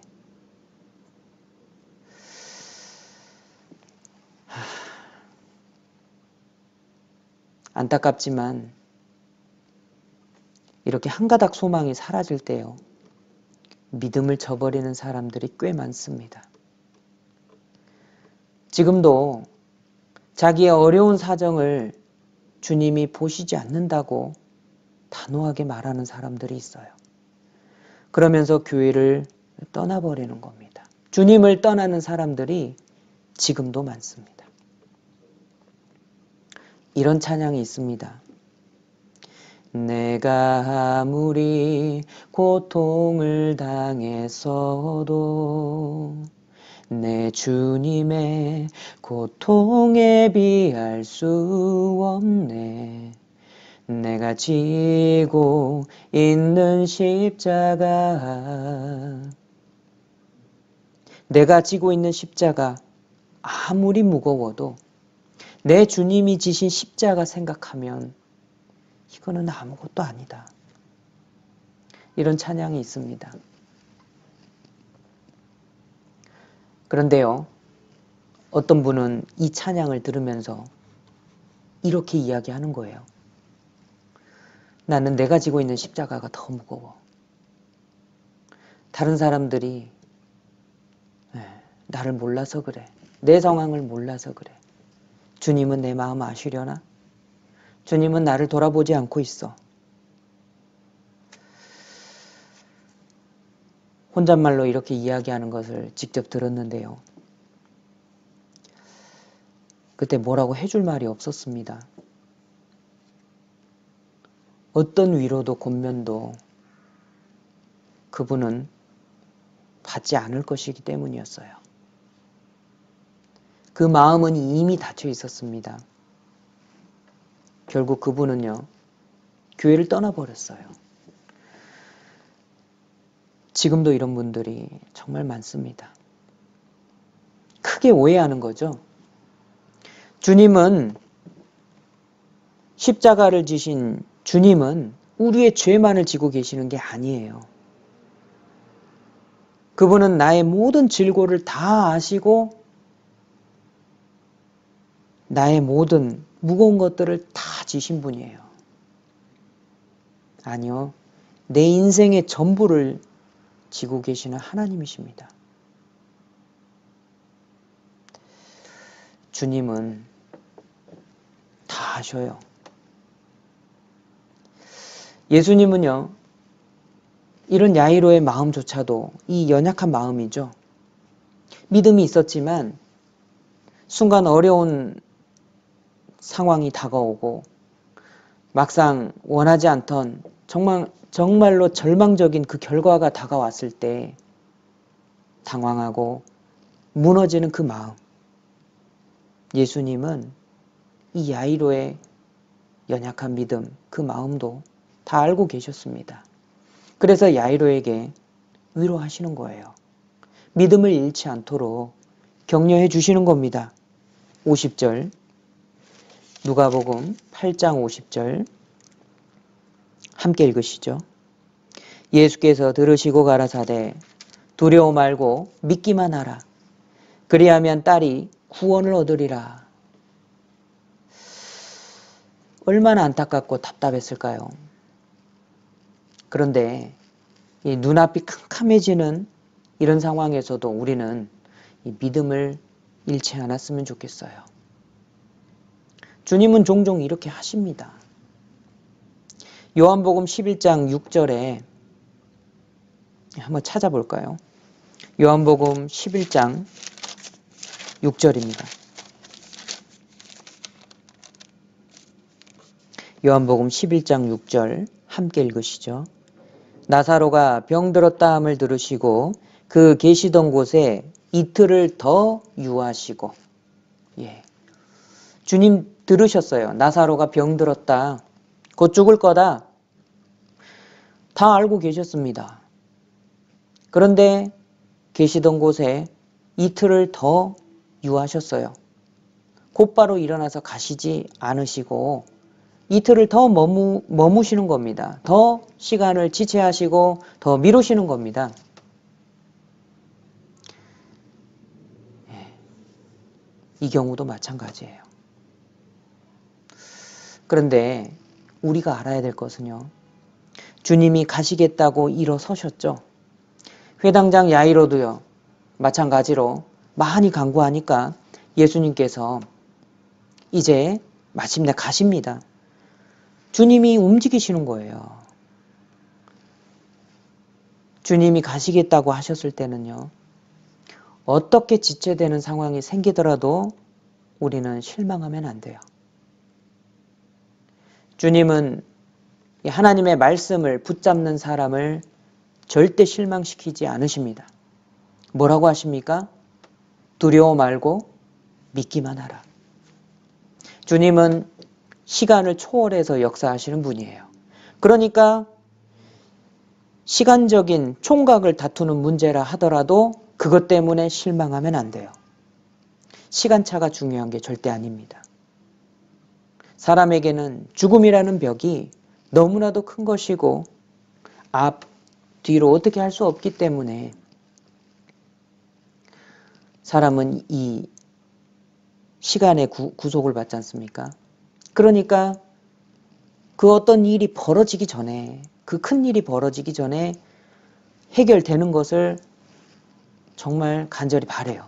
안타깝지만 이렇게 한 가닥 소망이 사라질 때요, 믿음을 저버리는 사람들이 꽤 많습니다. 지금도 자기의 어려운 사정을 주님이 보시지 않는다고 단호하게 말하는 사람들이 있어요. 그러면서 교회를 떠나버리는 겁니다. 주님을 떠나는 사람들이 지금도 많습니다. 이런 찬양이 있습니다. 내가 아무리 고통을 당했어도 내 주님의 고통에 비할 수 없네. 내가 지고 있는 십자가, 내가 지고 있는 십자가 아무리 무거워도 내 주님이 지신 십자가 생각하면 이거는 아무것도 아니다. 이런 찬양이 있습니다. 그런데요, 어떤 분은 이 찬양을 들으면서 이렇게 이야기하는 거예요. 나는 내가 지고 있는 십자가가 더 무거워. 다른 사람들이 나를 몰라서 그래. 내 상황을 몰라서 그래. 주님은 내 마음 아시려나? 주님은 나를 돌아보지 않고 있어. 혼잣말로 이렇게 이야기하는 것을 직접 들었는데요. 그때 뭐라고 해줄 말이 없었습니다. 어떤 위로도 권면도 그분은 받지 않을 것이기 때문이었어요. 그 마음은 이미 닫혀 있었습니다. 결국 그분은요, 교회를 떠나버렸어요. 지금도 이런 분들이 정말 많습니다. 크게 오해하는 거죠. 주님은, 십자가를 지신 주님은 우리의 죄만을 지고 계시는 게 아니에요. 그분은 나의 모든 질고를 다 아시고 나의 모든 무거운 것들을 다 지신 분이에요. 아니요, 내 인생의 전부를 지고 계시는 하나님이십니다. 주님은 다 아셔요. 예수님은요, 이런 야이로의 마음조차도 이 연약한 마음이죠. 믿음이 있었지만 순간 어려운 상황이 다가오고 막상 원하지 않던 정말로 절망적인 그 결과가 다가왔을 때 당황하고 무너지는 그 마음. 예수님은 이 야이로의 연약한 믿음, 그 마음도 다 알고 계셨습니다. 그래서 야이로에게 위로하시는 거예요. 믿음을 잃지 않도록 격려해 주시는 겁니다. 50절 누가복음 8장 50절 함께 읽으시죠. 예수께서 들으시고 가라사대 두려워 말고 믿기만 하라. 그리하면 딸이 구원을 얻으리라. 얼마나 안타깝고 답답했을까요? 그런데 이 눈앞이 캄캄해지는 이런 상황에서도 우리는 이 믿음을 잃지 않았으면 좋겠어요. 주님은 종종 이렇게 하십니다. 요한복음 11장 6절에 한번 찾아볼까요? 요한복음 11장 6절입니다. 요한복음 11장 6절 함께 읽으시죠. 나사로가 병들었다 함을 들으시고 그 계시던 곳에 이틀을 더 유하시고 주님 들으셨어요. 나사로가 병들었다. 곧 죽을 거다. 다 알고 계셨습니다. 그런데 계시던 곳에 이틀을 더 유하셨어요. 곧바로 일어나서 가시지 않으시고 이틀을 더 머무시는 겁니다. 더 시간을 지체하시고 더 미루시는 겁니다. 이 경우도 마찬가지예요. 그런데 우리가 알아야 될 것은요. 주님이 가시겠다고 일어서셨죠. 회당장 야이로도요. 마찬가지로 많이 간구하니까 예수님께서 이제 마침내 가십니다. 주님이 움직이시는 거예요. 주님이 가시겠다고 하셨을 때는요. 어떻게 지체되는 상황이 생기더라도 우리는 실망하면 안 돼요. 주님은 하나님의 말씀을 붙잡는 사람을 절대 실망시키지 않으십니다. 뭐라고 하십니까? 두려워 말고 믿기만 하라. 주님은 시간을 초월해서 역사하시는 분이에요. 그러니까 시간적인 총각을 다투는 문제라 하더라도 그것 때문에 실망하면 안 돼요. 시간차가 중요한 게 절대 아닙니다. 사람에게는 죽음이라는 벽이 너무나도 큰 것이고 앞, 뒤로 어떻게 할 수 없기 때문에 사람은 이 시간의 구속을 받지 않습니까? 그러니까 그 어떤 일이 벌어지기 전에 그 큰 일이 벌어지기 전에 해결되는 것을 정말 간절히 바라요.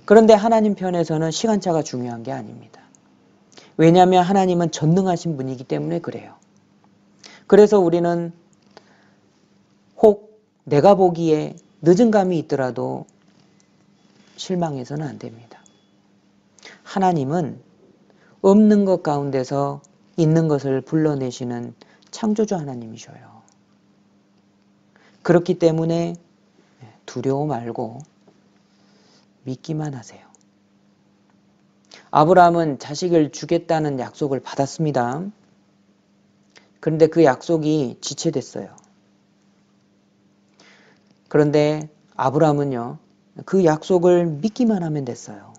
그런데 하나님 편에서는 시간차가 중요한 게 아닙니다. 왜냐하면 하나님은 전능하신 분이기 때문에 그래요. 그래서 우리는 혹 내가 보기에 늦은 감이 있더라도 실망해서는 안 됩니다. 하나님은 없는 것 가운데서 있는 것을 불러내시는 창조주 하나님이셔요. 그렇기 때문에 두려워 말고 믿기만 하세요. 아브라함은 자식을 주겠다는 약속을 받았습니다. 그런데 그 약속이 지체됐어요. 그런데 아브라함은요, 그 약속을 믿기만 하면 됐어요.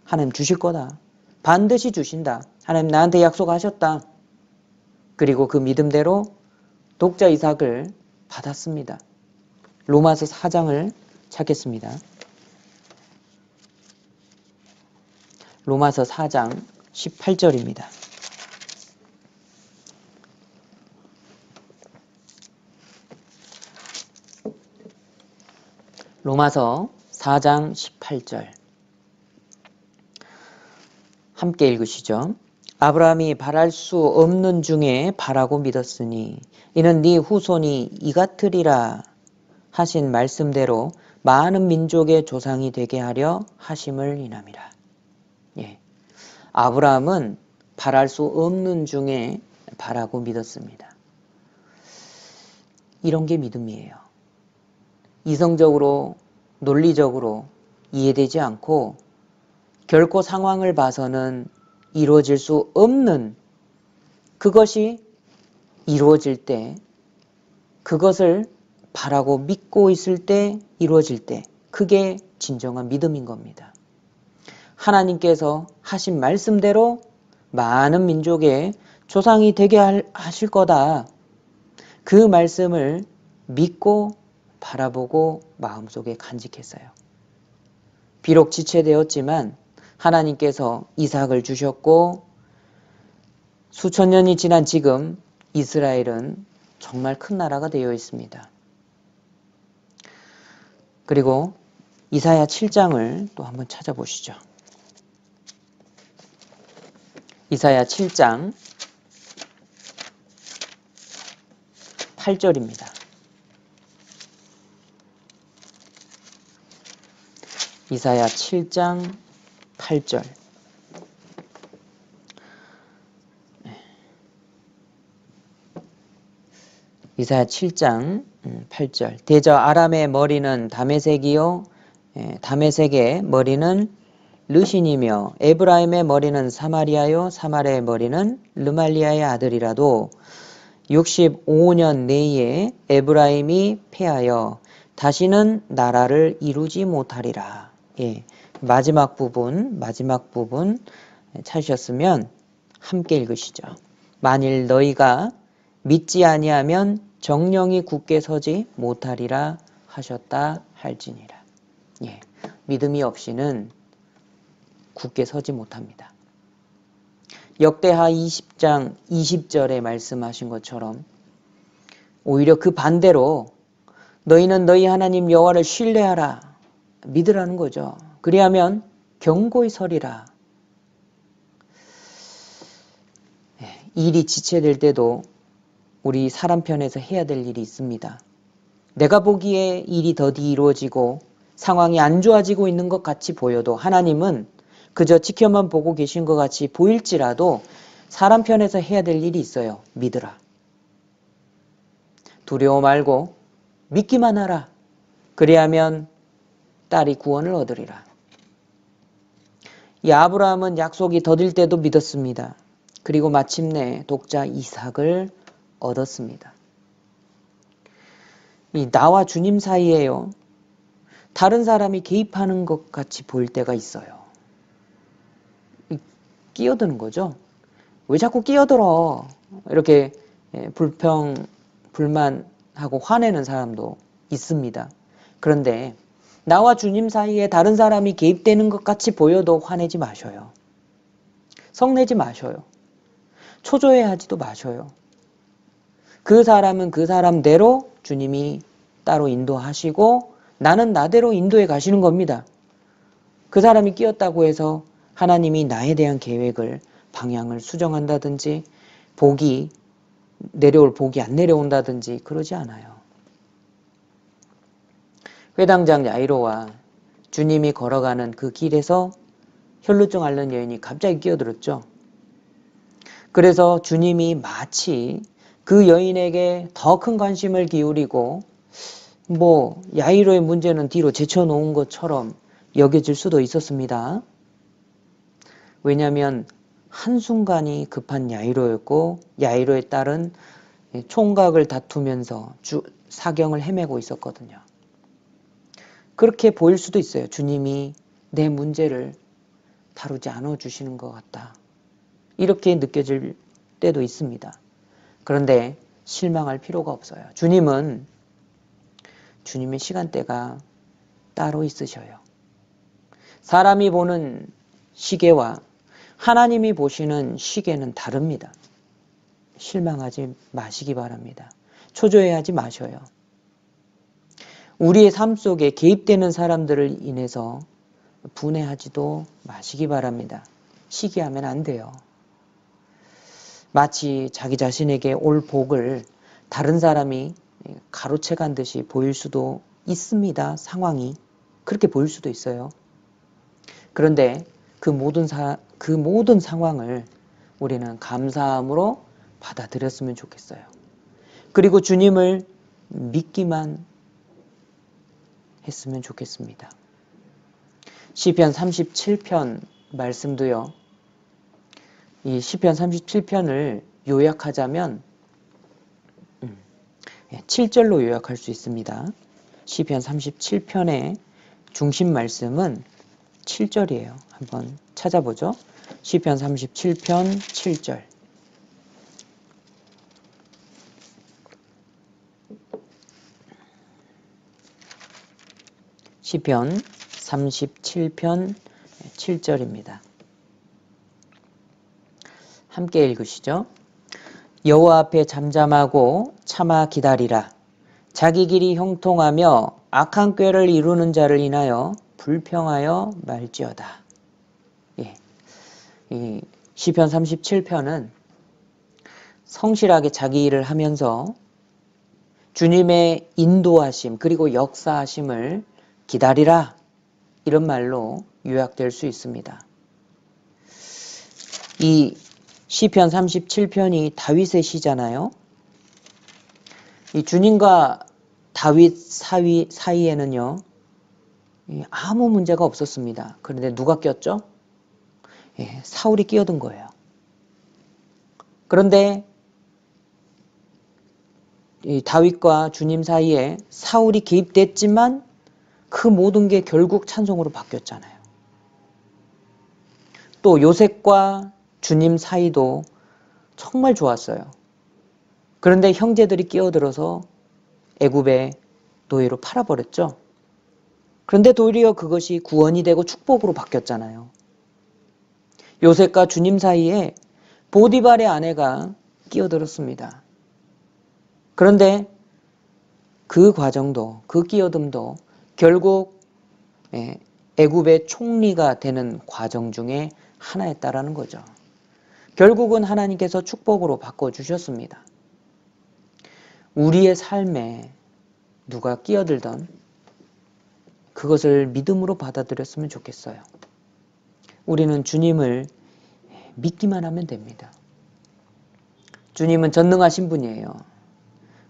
하나님 주실 거다. 반드시 주신다. 하나님 나한테 약속하셨다. 그리고 그 믿음대로 독자 이삭을 받았습니다. 로마서 4장을 찾겠습니다. 로마서 4장 18절입니다. 로마서 4장 18절 함께 읽으시죠. 아브라함이 바랄 수 없는 중에 바라고 믿었으니 이는 네 후손이 이 같으리라 하신 말씀대로 많은 민족의 조상이 되게 하려 하심을 인함이라. 아브라함은 바랄 수 없는 중에 바라고 믿었습니다. 이런 게 믿음이에요. 이성적으로 논리적으로 이해되지 않고 결코 상황을 봐서는 이루어질 수 없는 그것이 이루어질 때 그것을 바라고 믿고 있을 때 이루어질 때 그게 진정한 믿음인 겁니다. 하나님께서 하신 말씀대로 많은 민족의 조상이 되게 하실 거다. 그 말씀을 믿고 바라보고 마음속에 간직했어요. 비록 지체되었지만 하나님께서 이삭을 주셨고 수천 년이 지난 지금 이스라엘은 정말 큰 나라가 되어 있습니다. 그리고 이사야 7장을 또 한번 찾아보시죠. 이사야 7장 8절입니다. 이사야 7장 8절. 이사야 7장 8절. 대저 아람의 머리는 다메섹이요 다메섹의 머리는 르신이며 에브라임의 머리는 사마리아요 사마리아의 머리는 르말리아의 아들이라도 65년 내에 에브라임이 패하여 다시는 나라를 이루지 못하리라. 예, 마지막 부분 찾으셨으면 함께 읽으시죠. 만일 너희가 믿지 아니하면 정령이 굳게 서지 못하리라 하셨다 할지니라. 예, 믿음이 없이는 굳게 서지 못합니다. 역대하 20장 20절에 말씀하신 것처럼 오히려 그 반대로 너희는 너희 하나님 여호와를 신뢰하라. 믿으라는 거죠. 그리하면 견고히 서리라. 일이 지체될 때도 우리 사람 편에서 해야 될 일이 있습니다. 내가 보기에 일이 더디 이루어지고 상황이 안 좋아지고 있는 것 같이 보여도 하나님은 그저 지켜만 보고 계신 것 같이 보일지라도 사람 편에서 해야 될 일이 있어요. 믿으라. 두려워 말고 믿기만 하라. 그리하면 딸이 구원을 얻으리라. 이 아브라함은 약속이 더딜 때도 믿었습니다. 그리고 마침내 독자 이삭을 얻었습니다. 이 나와 주님 사이에요. 다른 사람이 개입하는 것 같이 보일 때가 있어요. 끼어드는 거죠. 왜 자꾸 끼어들어? 이렇게 불만하고 화내는 사람도 있습니다. 그런데 나와 주님 사이에 다른 사람이 개입되는 것 같이 보여도 화내지 마셔요. 성내지 마셔요. 초조해하지도 마셔요. 그 사람은 그 사람대로 주님이 따로 인도하시고 나는 나대로 인도해 가시는 겁니다. 그 사람이 끼었다고 해서 하나님이 나에 대한 계획을 방향을 수정한다든지 복이 내려올 복이 안 내려온다든지 그러지 않아요. 회당장 야이로와 주님이 걸어가는 그 길에서 혈루증 앓는 여인이 갑자기 끼어들었죠. 그래서 주님이 마치 그 여인에게 더 큰 관심을 기울이고 야이로의 문제는 뒤로 제쳐놓은 것처럼 여겨질 수도 있었습니다. 왜냐하면 한순간이 급한 야이로였고 야이로의 딸은 총각을 다투면서 사경을 헤매고 있었거든요. 그렇게 보일 수도 있어요. 주님이 내 문제를 다루지 않아 주시는 것 같다. 이렇게 느껴질 때도 있습니다. 그런데 실망할 필요가 없어요. 주님의 시간대가 따로 있으셔요. 사람이 보는 시계와 하나님이 보시는 시계는 다릅니다. 실망하지 마시기 바랍니다. 초조해하지 마셔요. 우리의 삶 속에 개입되는 사람들을 인해서 분해하지도 마시기 바랍니다. 시기하면 안 돼요. 마치 자기 자신에게 올 복을 다른 사람이 가로채간 듯이 보일 수도 있습니다. 상황이 그렇게 보일 수도 있어요. 그런데 그 모든 상황을 우리는 감사함으로 받아들였으면 좋겠어요. 그리고 주님을 믿기만 했으면 좋겠습니다. 시편 37편 말씀도요. 이 시편 37편을 요약하자면 7절로 요약할 수 있습니다. 시편 37편의 중심 말씀은 7절이에요. 한번 찾아보죠. 시편 37편 7절. 시편 37편 7절입니다. 함께 읽으시죠. 여호와 앞에 잠잠하고 참아 기다리라. 자기 길이 형통하며 악한 꾀를 이루는 자를 인하여 불평하여 말지어다. 이 시편 37편은 성실하게 자기 일을 하면서 주님의 인도하심 그리고 역사하심을 기다리라, 이런 말로 요약될 수 있습니다. 이 시편 37편이 다윗의 시잖아요. 이 주님과 다윗 사이에는요, 아무 문제가 없었습니다. 그런데 누가 꼈죠? 사울이 끼어든 거예요. 그런데 이 다윗과 주님 사이에 사울이 개입됐지만 그 모든 게 결국 찬송으로 바뀌었잖아요. 또 요셉과 주님 사이도 정말 좋았어요. 그런데 형제들이 끼어들어서 애굽의 노예로 팔아버렸죠. 그런데 도리어 그것이 구원이 되고 축복으로 바뀌었잖아요. 요셉과 주님 사이에 보디발의 아내가 끼어들었습니다. 그런데 그 과정도, 그 끼어듦도 결국 애굽의 총리가 되는 과정 중에 하나였다라는 거죠. 결국은 하나님께서 축복으로 바꿔주셨습니다. 우리의 삶에 누가 끼어들던 그것을 믿음으로 받아들였으면 좋겠어요. 우리는 주님을 믿기만 하면 됩니다. 주님은 전능하신 분이에요.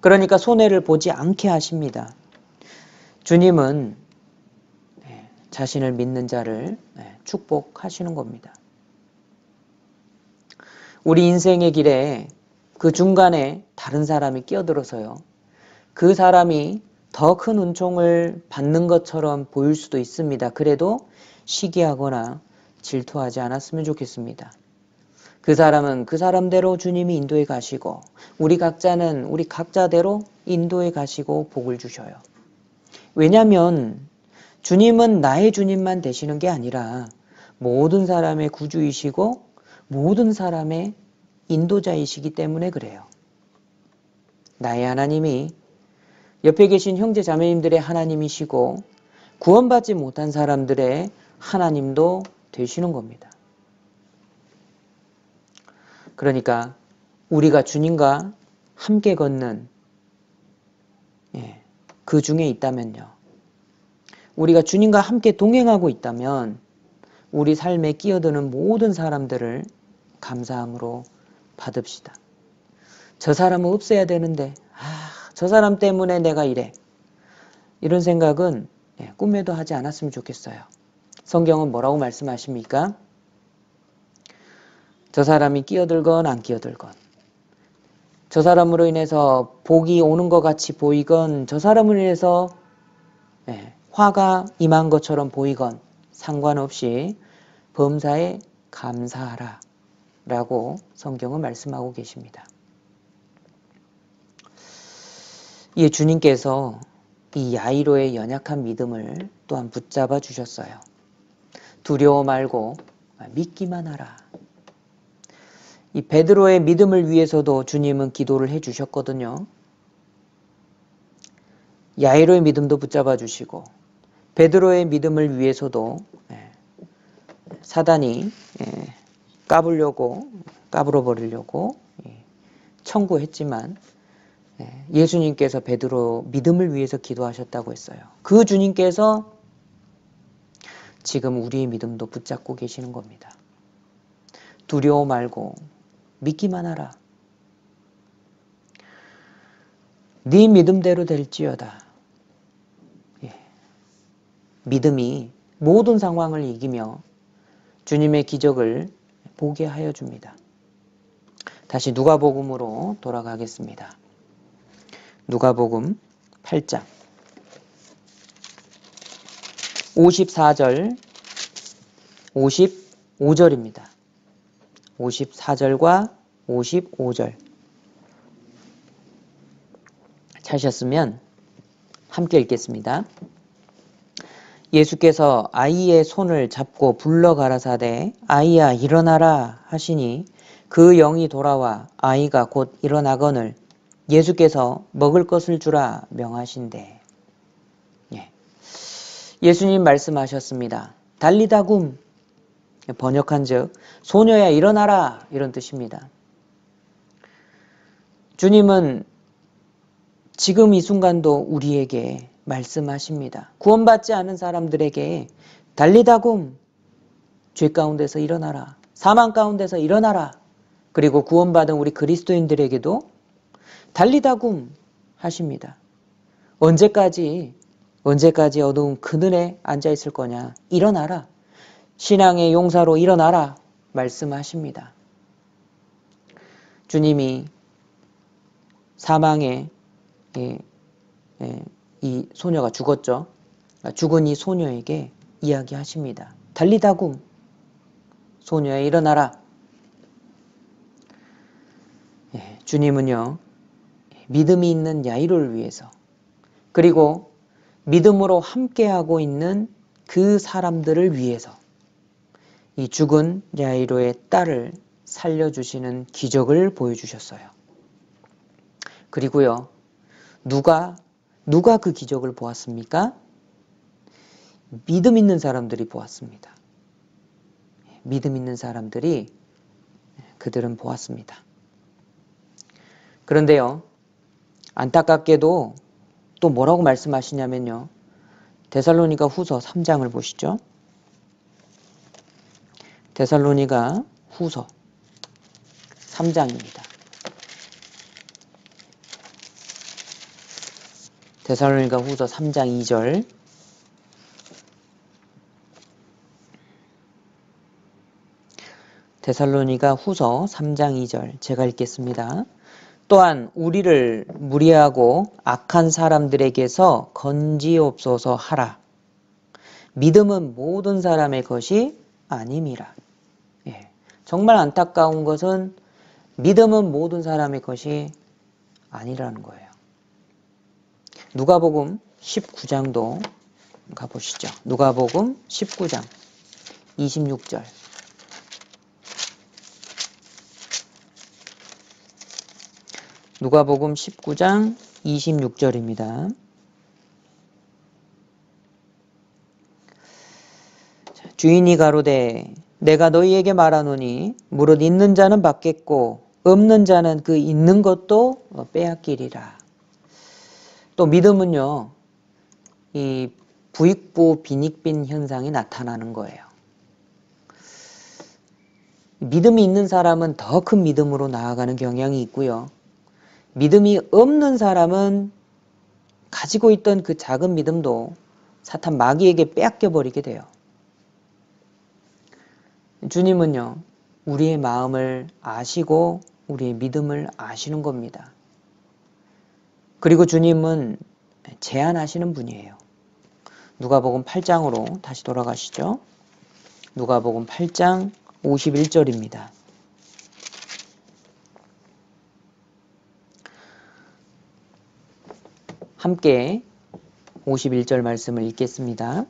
그러니까 손해를 보지 않게 하십니다. 주님은 자신을 믿는 자를 축복하시는 겁니다. 우리 인생의 길에 그 중간에 다른 사람이 끼어들어서요, 그 사람이 더 큰 은총을 받는 것처럼 보일 수도 있습니다. 그래도 시기하거나 질투하지 않았으면 좋겠습니다. 그 사람은 그 사람대로 주님이 인도해 가시고 우리 각자는 우리 각자대로 인도해 가시고 복을 주셔요. 왜냐하면 주님은 나의 주님만 되시는 게 아니라 모든 사람의 구주이시고 모든 사람의 인도자이시기 때문에 그래요. 나의 하나님이 옆에 계신 형제 자매님들의 하나님이시고 구원받지 못한 사람들의 하나님도 되시는 겁니다. 그러니까 우리가 주님과 함께 걷는 그 중에 있다면요, 우리가 주님과 함께 동행하고 있다면 우리 삶에 끼어드는 모든 사람들을 감사함으로 받읍시다. 저 사람은 없애야 되는데 저 사람 때문에 내가 이래, 이런 생각은 꿈에도 하지 않았으면 좋겠어요. 성경은 뭐라고 말씀하십니까? 저 사람이 끼어들건 안 끼어들건, 저 사람으로 인해서 복이 오는 것 같이 보이건 저 사람으로 인해서 화가 임한 것처럼 보이건 상관없이 범사에 감사하라 라고 성경은 말씀하고 계십니다. 이 주님께서 이 야이로의 연약한 믿음을 또한 붙잡아 주셨어요. 두려워 말고 믿기만 하라. 이 베드로의 믿음을 위해서도 주님은 기도를 해 주셨거든요. 야이로의 믿음도 붙잡아 주시고 베드로의 믿음을 위해서도 사단이 까불어 버리려고 청구했지만 예수님께서 베드로 믿음을 위해서 기도하셨다고 했어요. 그 주님께서 지금 우리의 믿음도 붙잡고 계시는 겁니다. 두려워 말고 믿기만 하라. 네 믿음대로 될지어다. 믿음이 모든 상황을 이기며 주님의 기적을 보게 하여 줍니다. 다시 누가복음으로 돌아가겠습니다. 누가복음 8장 54절 55절입니다. 54절과 55절 찾으셨으면 함께 읽겠습니다. 예수께서 아이의 손을 잡고 불러 가라사대 아이야 일어나라 하시니 그 영이 돌아와 아이가 곧 일어나거늘 예수께서 먹을 것을 주라 명하신대. 예수님 말씀하셨습니다. 달리다굼 번역한즉 소녀야 일어나라 이런 뜻입니다. 주님은 지금 이 순간도 우리에게 말씀하십니다. 구원받지 않은 사람들에게 달리다굼 죄 가운데서 일어나라. 사망 가운데서 일어나라. 그리고 구원받은 우리 그리스도인들에게도 달리다굼 하십니다. 언제까지 어두운 그늘에 앉아있을 거냐. 일어나라. 신앙의 용사로 일어나라 말씀하십니다. 주님이 사망에 이 소녀가 죽었죠. 죽은 이 소녀에게 이야기하십니다. 달리다굼 소녀야 일어나라. 주님은요 믿음이 있는 야이로를 위해서 그리고 믿음으로 함께하고 있는 그 사람들을 위해서 이 죽은 야이로의 딸을 살려주시는 기적을 보여주셨어요. 그리고요 누가 그 기적을 보았습니까? 믿음 있는 사람들이 보았습니다. 믿음 있는 사람들이 그들은 보았습니다. 그런데요 안타깝게도 또 뭐라고 말씀하시냐면요 데살로니가 후서 3장을 보시죠. 데살로니가 후서 3장입니다. 데살로니가 후서 3장 2절 데살로니가 후서 3장 2절 제가 읽겠습니다. 또한 우리를 무리하고 악한 사람들에게서 건지옵소서 하라. 믿음은 모든 사람의 것이 아님이라. 정말 안타까운 것은 믿음은 모든 사람의 것이 아니라는 거예요. 누가복음 19장도 가보시죠. 누가복음 19장 26절 누가복음 19장 26절입니다. 주인이 가로되 내가 너희에게 말하노니 무릇 있는 자는 받겠고 없는 자는 그 있는 것도 빼앗기리라. 또 믿음은요 이 부익부 빈익빈 현상이 나타나는 거예요. 믿음이 있는 사람은 더 큰 믿음으로 나아가는 경향이 있고요. 믿음이 없는 사람은 가지고 있던 그 작은 믿음도 사탄 마귀에게 빼앗겨 버리게 돼요. 주님은요 우리의 마음을 아시고 우리의 믿음을 아시는 겁니다. 그리고 주님은 제한하시는 분이에요. 누가복음 8장으로 다시 돌아가시죠. 누가복음 8장 51절입니다. 함께 51절 말씀을 읽겠습니다.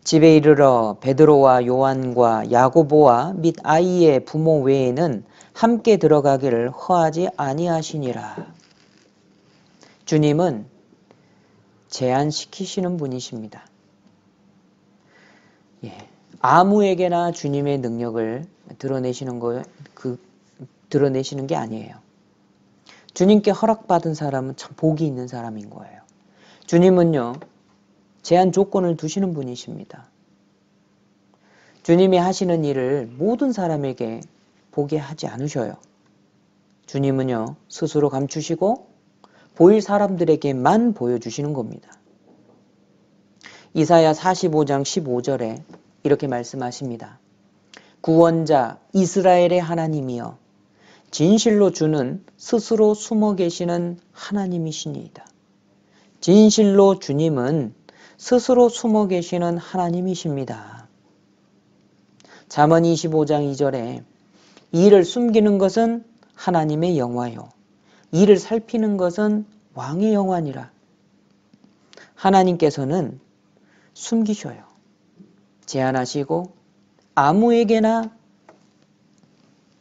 집에 이르러 베드로와 요한과 야고보와 및 아이의 부모 외에는 함께 들어가기를 허하지 아니하시니라. 주님은 제한시키시는 분이십니다. 아무에게나 주님의 능력을 드러내시는 게 아니에요. 주님께 허락받은 사람은 참 복이 있는 사람인 거예요. 주님은요 제한 조건을 두시는 분이십니다. 주님이 하시는 일을 모든 사람에게 보게 하지 않으셔요. 주님은요 스스로 감추시고 보일 사람들에게만 보여주시는 겁니다. 이사야 45장 15절에 이렇게 말씀하십니다. 구원자 이스라엘의 하나님이여 진실로 주는 스스로 숨어 계시는 하나님이시니이다. 진실로 주님은 스스로 숨어 계시는 하나님이십니다. 잠언 25장 2절에 이를 숨기는 것은 하나님의 영화요 이를 살피는 것은 왕의 영화니라. 하나님께서는 숨기셔요. 제한하시고 아무에게나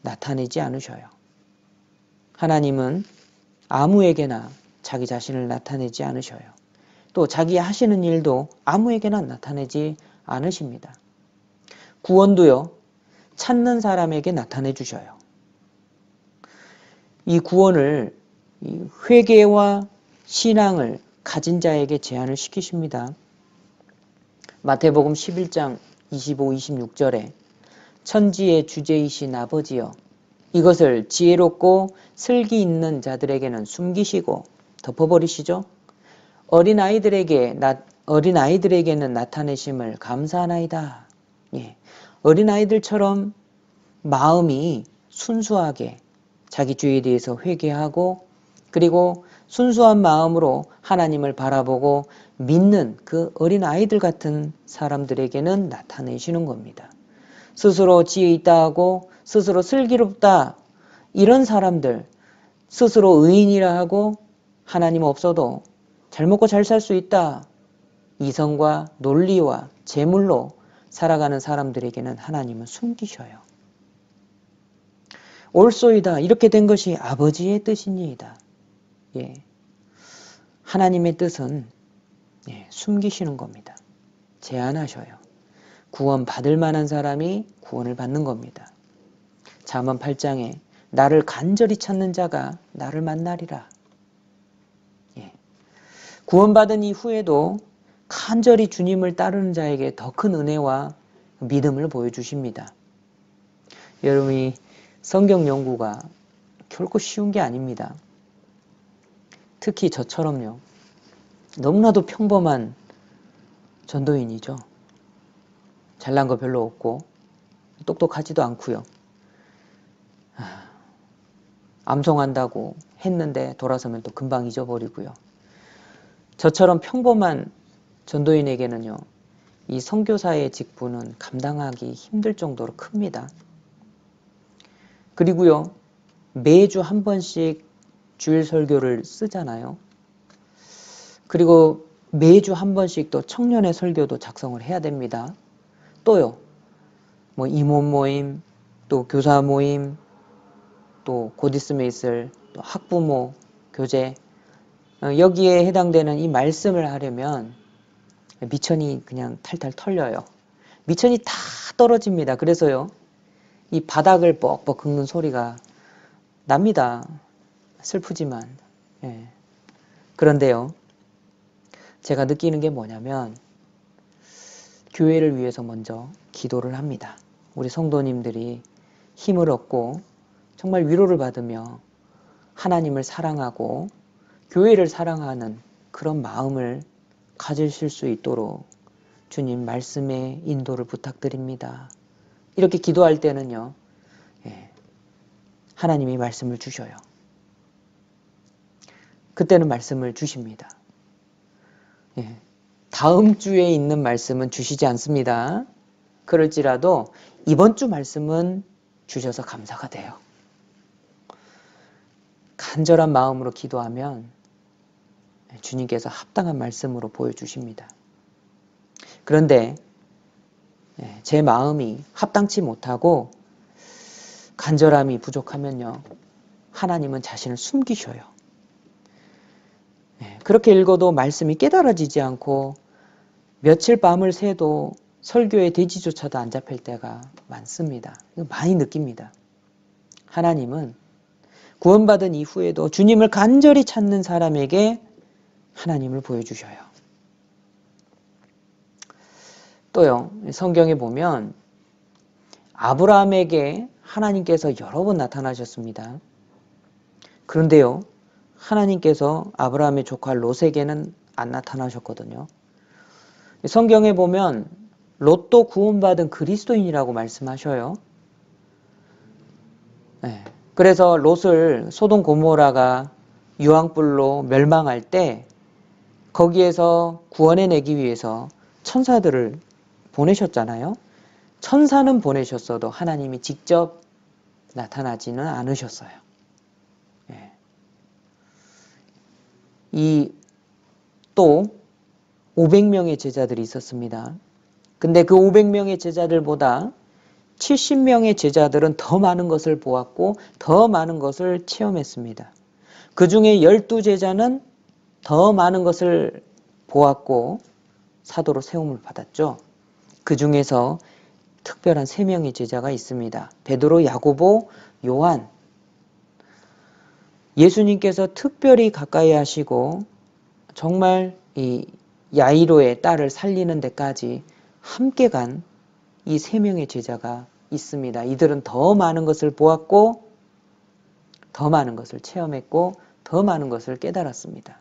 나타내지 않으셔요. 하나님은 아무에게나 자기 자신을 나타내지 않으셔요. 또 자기 하시는 일도 아무에게나 나타내지 않으십니다. 구원도요, 찾는 사람에게 나타내 주셔요. 이 구원을 회개와 신앙을 가진 자에게 제한을 시키십니다. 마태복음 11장 25, 26절에 천지의 주제이신 아버지여 이것을 지혜롭고 슬기 있는 자들에게는 숨기시고 덮어버리시죠. 어린아이들에게는 나타내심을 감사하나이다. 예. 어린아이들처럼 마음이 순수하게 자기 죄에 대해서 회개하고 그리고 순수한 마음으로 하나님을 바라보고 믿는 그 어린아이들 같은 사람들에게는 나타내시는 겁니다. 스스로 지혜 있다 하고 스스로 슬기롭다 이런 사람들 스스로 의인이라 하고 하나님 없어도 잘 먹고 잘 살 수 있다 이성과 논리와 재물로 살아가는 사람들에게는 하나님은 숨기셔요. 옳소이다 이렇게 된 것이 아버지의 뜻이니이다. 예. 하나님의 뜻은 숨기시는 겁니다. 제한하셔요. 구원 받을 만한 사람이 구원을 받는 겁니다. 잠언 8장에 나를 간절히 찾는 자가 나를 만나리라. 예. 구원받은 이후에도 간절히 주님을 따르는 자에게 더 큰 은혜와 믿음을 보여주십니다. 여러분이 성경 연구가 결코 쉬운 게 아닙니다. 특히 저처럼요. 너무나도 평범한 전도인이죠. 잘난 거 별로 없고 똑똑하지도 않고요. 암송한다고 했는데 돌아서면 또 금방 잊어버리고요. 저처럼 평범한 전도인에게는요. 이 선교사의 직분은 감당하기 힘들 정도로 큽니다. 그리고요. 매주 한 번씩 주일 설교를 쓰잖아요. 그리고 매주 한 번씩 또 청년의 설교도 작성을 해야 됩니다. 또요. 뭐 임원 모임, 또 교사 모임, 또 곧 있으면 있을 또 학부모 교재 여기에 해당되는 이 말씀을 하려면 미천이 그냥 탈탈 털려요. 미천이 다 떨어집니다. 그래서요. 이 바닥을 뻑뻑 긁는 소리가 납니다. 슬프지만. 예. 그런데요. 제가 느끼는 게 뭐냐면 교회를 위해서 먼저 기도를 합니다. 우리 성도님들이 힘을 얻고 정말 위로를 받으며 하나님을 사랑하고 교회를 사랑하는 그런 마음을 가지실 수 있도록 주님 말씀의 인도를 부탁드립니다. 이렇게 기도할 때는요. 하나님이 말씀을 주셔요. 그때는 말씀을 주십니다. 다음 주에 있는 말씀은 주시지 않습니다. 그럴지라도 이번 주 말씀은 주셔서 감사가 돼요. 간절한 마음으로 기도하면 주님께서 합당한 말씀으로 보여주십니다. 그런데 제 마음이 합당치 못하고 간절함이 부족하면요. 하나님은 자신을 숨기셔요. 그렇게 읽어도 말씀이 깨달아지지 않고 며칠 밤을 새도 설교의 대지조차도 안 잡힐 때가 많습니다. 이거 많이 느낍니다. 하나님은 구원받은 이후에도 주님을 간절히 찾는 사람에게 하나님을 보여주셔요. 또요. 성경에 보면 아브라함에게 하나님께서 여러 번 나타나셨습니다. 그런데요. 하나님께서 아브라함의 조카 롯에게는 안 나타나셨거든요. 성경에 보면 롯도 구원받은 그리스도인이라고 말씀하셔요. 네. 그래서 롯을 소돔 고모라가 유황불로 멸망할 때 거기에서 구원해내기 위해서 천사들을 보내셨잖아요. 천사는 보내셨어도 하나님이 직접 나타나지는 않으셨어요. 예. 또 500명의 제자들이 있었습니다. 근데 그 500명의 제자들보다 70명의 제자들은 더 많은 것을 보았고 더 많은 것을 체험했습니다. 그 중에 12제자는 더 많은 것을 보았고 사도로 세움을 받았죠. 그 중에서 특별한 3명의 제자가 있습니다. 베드로, 야고보, 요한. 예수님께서 특별히 가까이 하시고 정말 이 야이로의 딸을 살리는 데까지 함께 간 이 3명의 제자가 있습니다. 이들은 더 많은 것을 보았고 더 많은 것을 체험했고 더 많은 것을 깨달았습니다.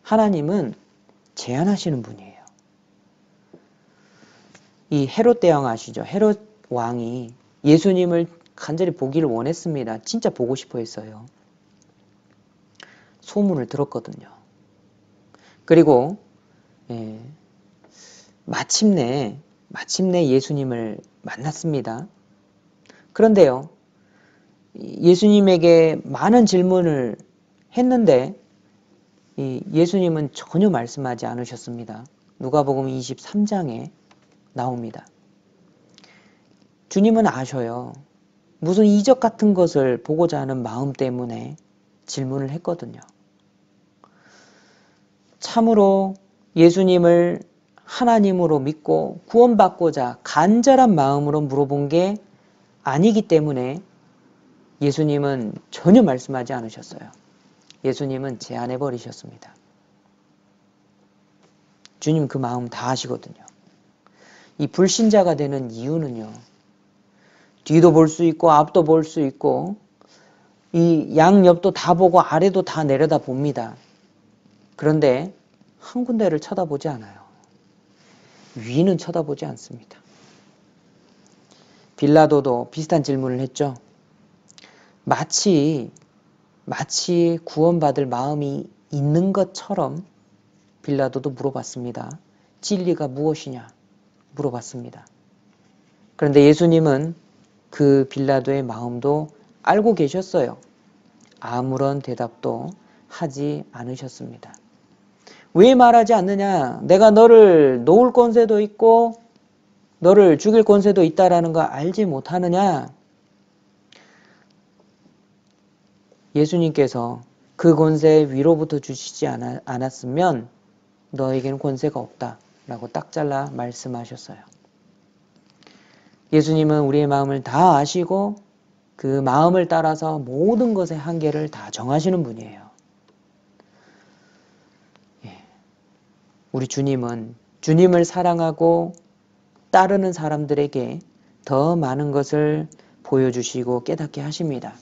하나님은 제한하시는 분이에요. 이 헤롯 대왕 아시죠? 헤롯 왕이 예수님을 간절히 보기를 원했습니다. 진짜 보고 싶어 했어요. 소문을 들었거든요. 그리고 마침내 예수님을 만났습니다. 그런데요, 예수님에게 많은 질문을 했는데 예수님은 전혀 말씀하지 않으셨습니다. 누가복음 23장에 나옵니다. 주님은 아셔요. 무슨 이적 같은 것을 보고자 하는 마음 때문에 질문을 했거든요. 참으로 예수님을 하나님으로 믿고 구원받고자 간절한 마음으로 물어본 게 아니기 때문에 예수님은 전혀 말씀하지 않으셨어요. 예수님은 제안해 버리셨습니다. 주님 그 마음 다 아시거든요. 이 불신자가 되는 이유는요. 뒤도 볼 수 있고 앞도 볼 수 있고 이 양옆도 다 보고 아래도 다 내려다 봅니다. 그런데 한 군데를 쳐다보지 않아요. 위는 쳐다보지 않습니다. 빌라도도 비슷한 질문을 했죠. 마치 구원받을 마음이 있는 것처럼 빌라도도 물어봤습니다. 진리가 무엇이냐 물어봤습니다. 그런데 예수님은 그 빌라도의 마음도 알고 계셨어요. 아무런 대답도 하지 않으셨습니다. 왜 말하지 않느냐? 내가 너를 놓을 권세도 있고 너를 죽일 권세도 있다라는 거 알지 못하느냐? 예수님께서 그 권세 위로부터 주시지 않았으면 너에게는 권세가 없다라고 딱 잘라 말씀하셨어요. 예수님은 우리의 마음을 다 아시고 그 마음을 따라서 모든 것의 한계를 다 정하시는 분이에요. 우리 주님은 주님을 사랑하고 따르는 사람들에게 더 많은 것을 보여주시고 깨닫게 하십니다.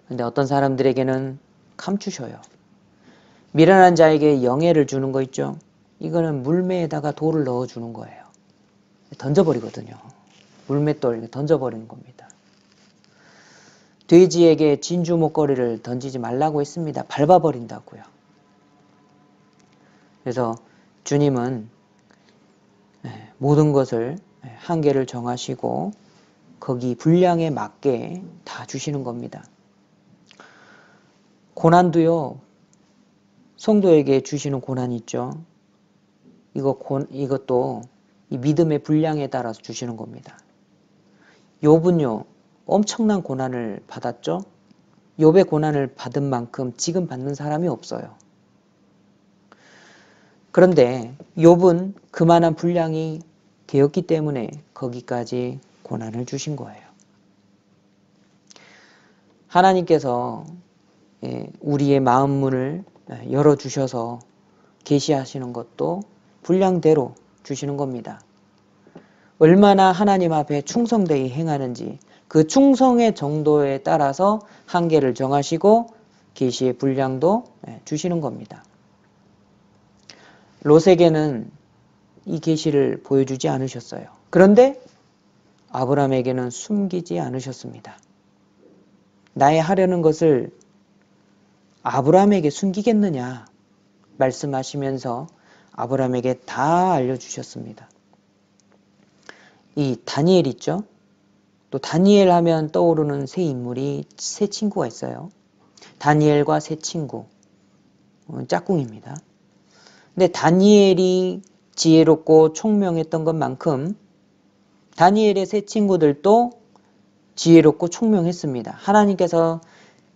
그런데 어떤 사람들에게는 감추셔요. 미련한 자에게 영예를 주는 거 있죠? 이거는 물매에다가 돌을 넣어주는 거예요. 던져버리거든요. 물맷돌 던져버리는 겁니다. 돼지에게 진주 목걸이를 던지지 말라고 했습니다. 밟아버린다고요. 그래서 주님은 모든 것을 한계를 정하시고 거기 분량에 맞게 다 주시는 겁니다. 고난도요. 성도에게 주시는 고난이 있죠. 이것도 이 믿음의 분량에 따라서 주시는 겁니다. 욥은요. 엄청난 고난을 받았죠. 욥의 고난을 받은 만큼 지금 받는 사람이 없어요. 그런데 욥은 그만한 분량이 되었기 때문에 거기까지 고난을 주신 거예요. 하나님께서 우리의 마음 문을 열어주셔서 계시하시는 것도 분량대로 주시는 겁니다. 얼마나 하나님 앞에 충성되게 행하는지 그 충성의 정도에 따라서 한계를 정하시고 계시의 분량도 주시는 겁니다. 롯에게는 이 계시를 보여주지 않으셨어요. 그런데 아브라함에게는 숨기지 않으셨습니다. 나의 하려는 것을 아브라함에게 숨기겠느냐 말씀하시면서 아브라함에게 다 알려주셨습니다. 이 다니엘 있죠? 또 다니엘 하면 떠오르는 세 인물이 세 친구가 있어요. 다니엘과 세 친구, 짝꿍입니다. 근데 다니엘이 지혜롭고 총명했던 것만큼 다니엘의 세 친구들도 지혜롭고 총명했습니다. 하나님께서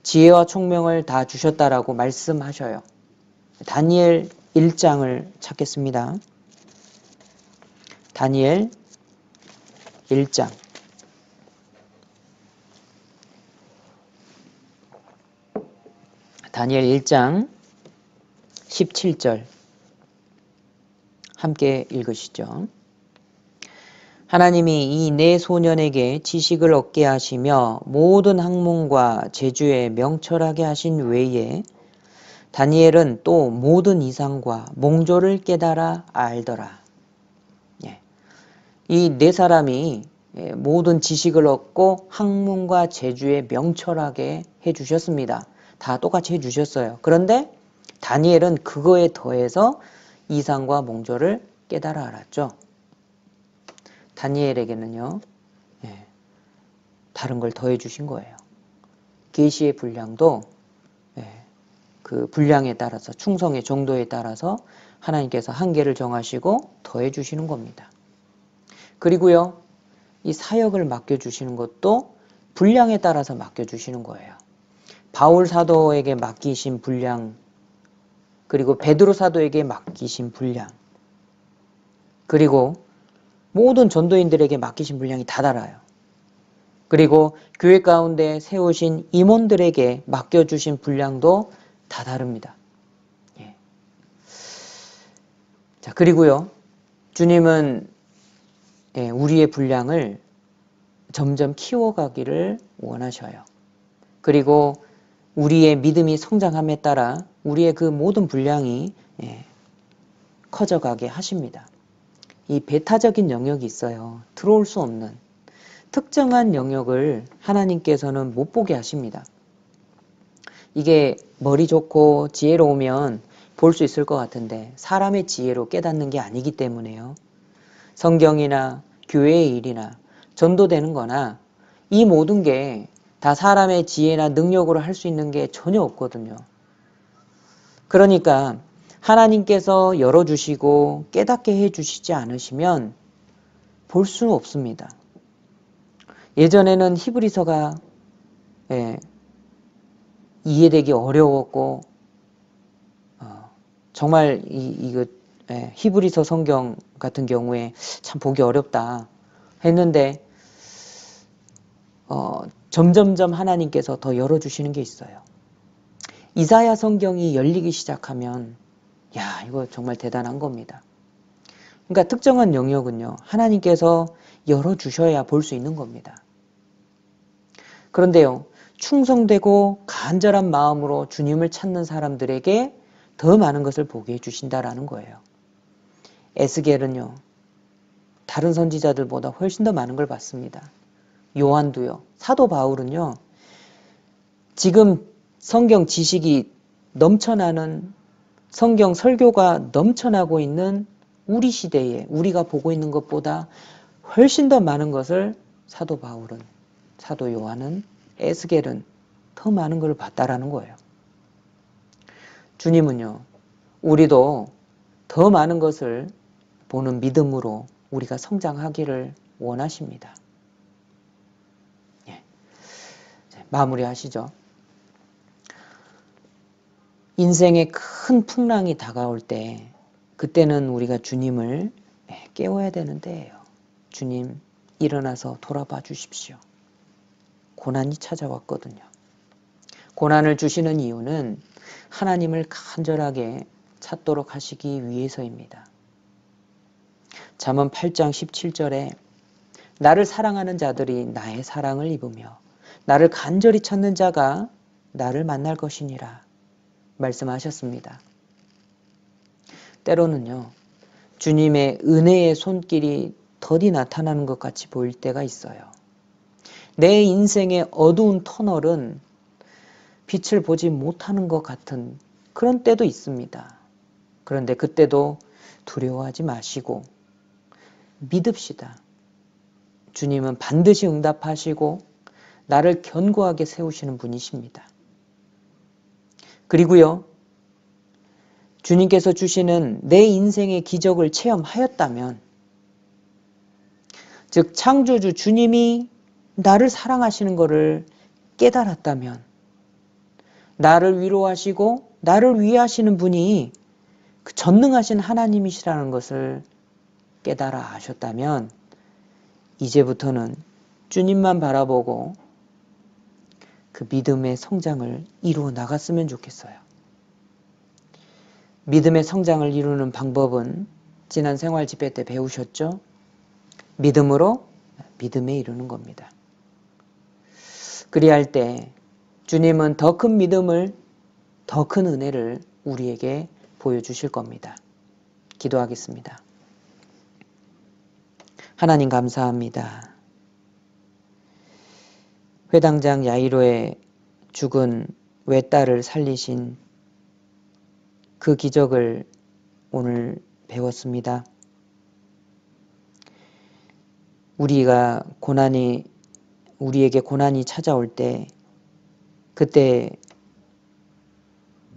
지혜와 총명을 다 주셨다라고 말씀하셔요. 다니엘 1장을 찾겠습니다. 다니엘 1장. 다니엘 1장 17절 함께 읽으시죠. 하나님이 이 네 소년에게 지식을 얻게 하시며 모든 학문과 재주에 명철하게 하신 외에 다니엘은 또 모든 이상과 몽조를 깨달아 알더라. 이 네 사람이 모든 지식을 얻고 학문과 재주에 명철하게 해주셨습니다. 다 똑같이 해주셨어요. 그런데 다니엘은 그거에 더해서 이상과 몽조를 깨달아 알았죠. 다니엘에게는요, 다른 걸 더해 주신 거예요. 계시의 분량도 그 분량에 따라서 충성의 정도에 따라서 하나님께서 한계를 정하시고 더해 주시는 겁니다. 그리고요, 이 사역을 맡겨주시는 것도 분량에 따라서 맡겨주시는 거예요. 바울 사도에게 맡기신 분량, 그리고 베드로 사도에게 맡기신 분량, 그리고 모든 전도인들에게 맡기신 분량이 다 달라요. 그리고 교회 가운데 세우신 임원들에게 맡겨주신 분량도 다 다릅니다. 자, 그리고요, 주님은 우리의 분량을 점점 키워가기를 원하셔요. 그리고 우리의 믿음이 성장함에 따라 우리의 그 모든 분량이 커져가게 하십니다. 이 배타적인 영역이 있어요. 들어올 수 없는 특정한 영역을 하나님께서는 못 보게 하십니다. 이게 머리 좋고 지혜로우면 볼 수 있을 것 같은데 사람의 지혜로 깨닫는 게 아니기 때문에요. 성경이나 교회의 일이나 전도되는 거나 이 모든 게 다 사람의 지혜나 능력으로 할 수 있는 게 전혀 없거든요. 그러니까 하나님께서 열어주시고 깨닫게 해주시지 않으시면 볼 수는 없습니다. 예전에는 히브리서가 이해되기 어려웠고 정말 이거 히브리서 성경 같은 경우에 참 보기 어렵다 했는데 점점점 하나님께서 더 열어주시는 게 있어요. 이사야 성경이 열리기 시작하면 야, 이거 정말 대단한 겁니다. 그러니까 특정한 영역은요, 하나님께서 열어주셔야 볼 수 있는 겁니다. 그런데요, 충성되고 간절한 마음으로 주님을 찾는 사람들에게 더 많은 것을 보게 해주신다라는 거예요. 에스겔은요, 다른 선지자들보다 훨씬 더 많은 걸 봤습니다. 요한도요, 사도 바울은요, 지금 성경 지식이 넘쳐나는 성경 설교가 넘쳐나고 있는 우리 시대에 우리가 보고 있는 것보다 훨씬 더 많은 것을 사도 바울은, 사도 요한은, 에스겔은 더 많은 걸 봤다라는 거예요. 주님은요, 우리도 더 많은 것을 보는 믿음으로 우리가 성장하기를 원하십니다. 마무리하시죠. 인생의 큰 풍랑이 다가올 때 그때는 우리가 주님을 깨워야 되는 때예요. 주님, 일어나서 돌아봐 주십시오. 고난이 찾아왔거든요. 고난을 주시는 이유는 하나님을 간절하게 찾도록 하시기 위해서입니다. 잠언 8장 17절에 나를 사랑하는 자들이 나의 사랑을 입으며 나를 간절히 찾는 자가 나를 만날 것이니라 말씀하셨습니다. 때로는요, 주님의 은혜의 손길이 더디 나타나는 것 같이 보일 때가 있어요. 내 인생의 어두운 터널은 빛을 보지 못하는 것 같은 그런 때도 있습니다. 그런데 그때도 두려워하지 마시고 믿읍시다. 주님은 반드시 응답하시고 나를 견고하게 세우시는 분이십니다. 그리고요, 주님께서 주시는 내 인생의 기적을 체험하였다면, 즉 창조주 주님이 나를 사랑하시는 것을 깨달았다면, 나를 위로하시고 나를 위하시는 분이 그 전능하신 하나님이시라는 것을 깨달아 아셨다면, 이제부터는 주님만 바라보고 그 믿음의 성장을 이루어 나갔으면 좋겠어요. 믿음의 성장을 이루는 방법은 지난 생활 집회 때 배우셨죠? 믿음으로 믿음에 이루는 겁니다. 그리할 때 주님은 더 큰 믿음을, 더 큰 은혜를 우리에게 보여주실 겁니다. 기도하겠습니다. 하나님 감사합니다. 회당장 야이로의 죽은 외딸을 살리신 그 기적을 오늘 배웠습니다. 우리에게 고난이 찾아올 때, 그때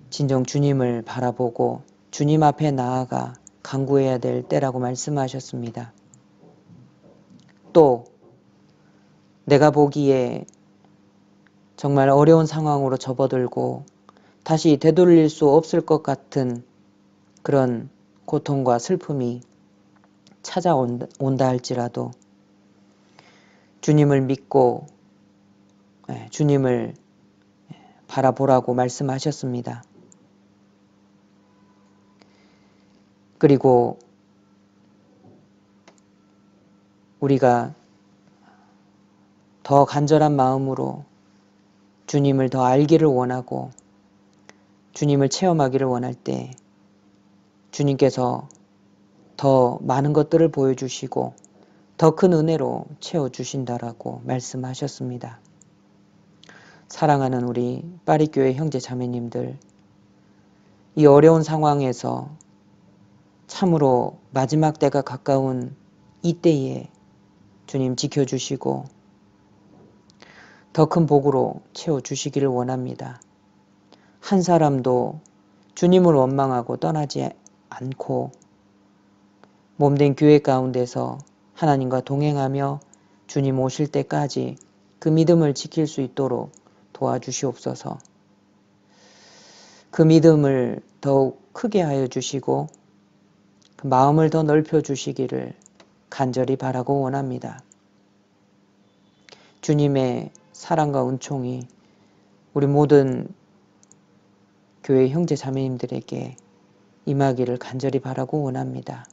진정 주님을 바라보고 주님 앞에 나아가 간구해야 될 때라고 말씀하셨습니다. 또 내가 보기에 정말 어려운 상황으로 접어들고 다시 되돌릴 수 없을 것 같은 그런 고통과 슬픔이 찾아온다 할지라도 주님을 믿고 주님을 바라보라고 말씀하셨습니다. 그리고 우리가 더 간절한 마음으로 주님을 더 알기를 원하고 주님을 체험하기를 원할 때 주님께서 더 많은 것들을 보여주시고 더 큰 은혜로 채워주신다라고 말씀하셨습니다. 사랑하는 우리 파리교회 형제 자매님들, 이 어려운 상황에서 참으로 마지막 때가 가까운 이때에 주님 지켜주시고 더 큰 복으로 채워주시기를 원합니다. 한 사람도 주님을 원망하고 떠나지 않고 몸된 교회 가운데서 하나님과 동행하며 주님 오실 때까지 그 믿음을 지킬 수 있도록 도와주시옵소서. 그 믿음을 더욱 크게 하여 주시고 그 마음을 더 넓혀 주시기를 간절히 바라고 원합니다. 주님의 사랑과 은총이 우리 모든 교회 형제 자매님들에게 임하기를 간절히 바라고 원합니다.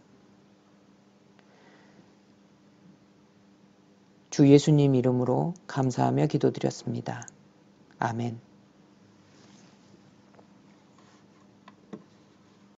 주 예수님 이름으로 감사하며 기도드렸습니다. 아멘.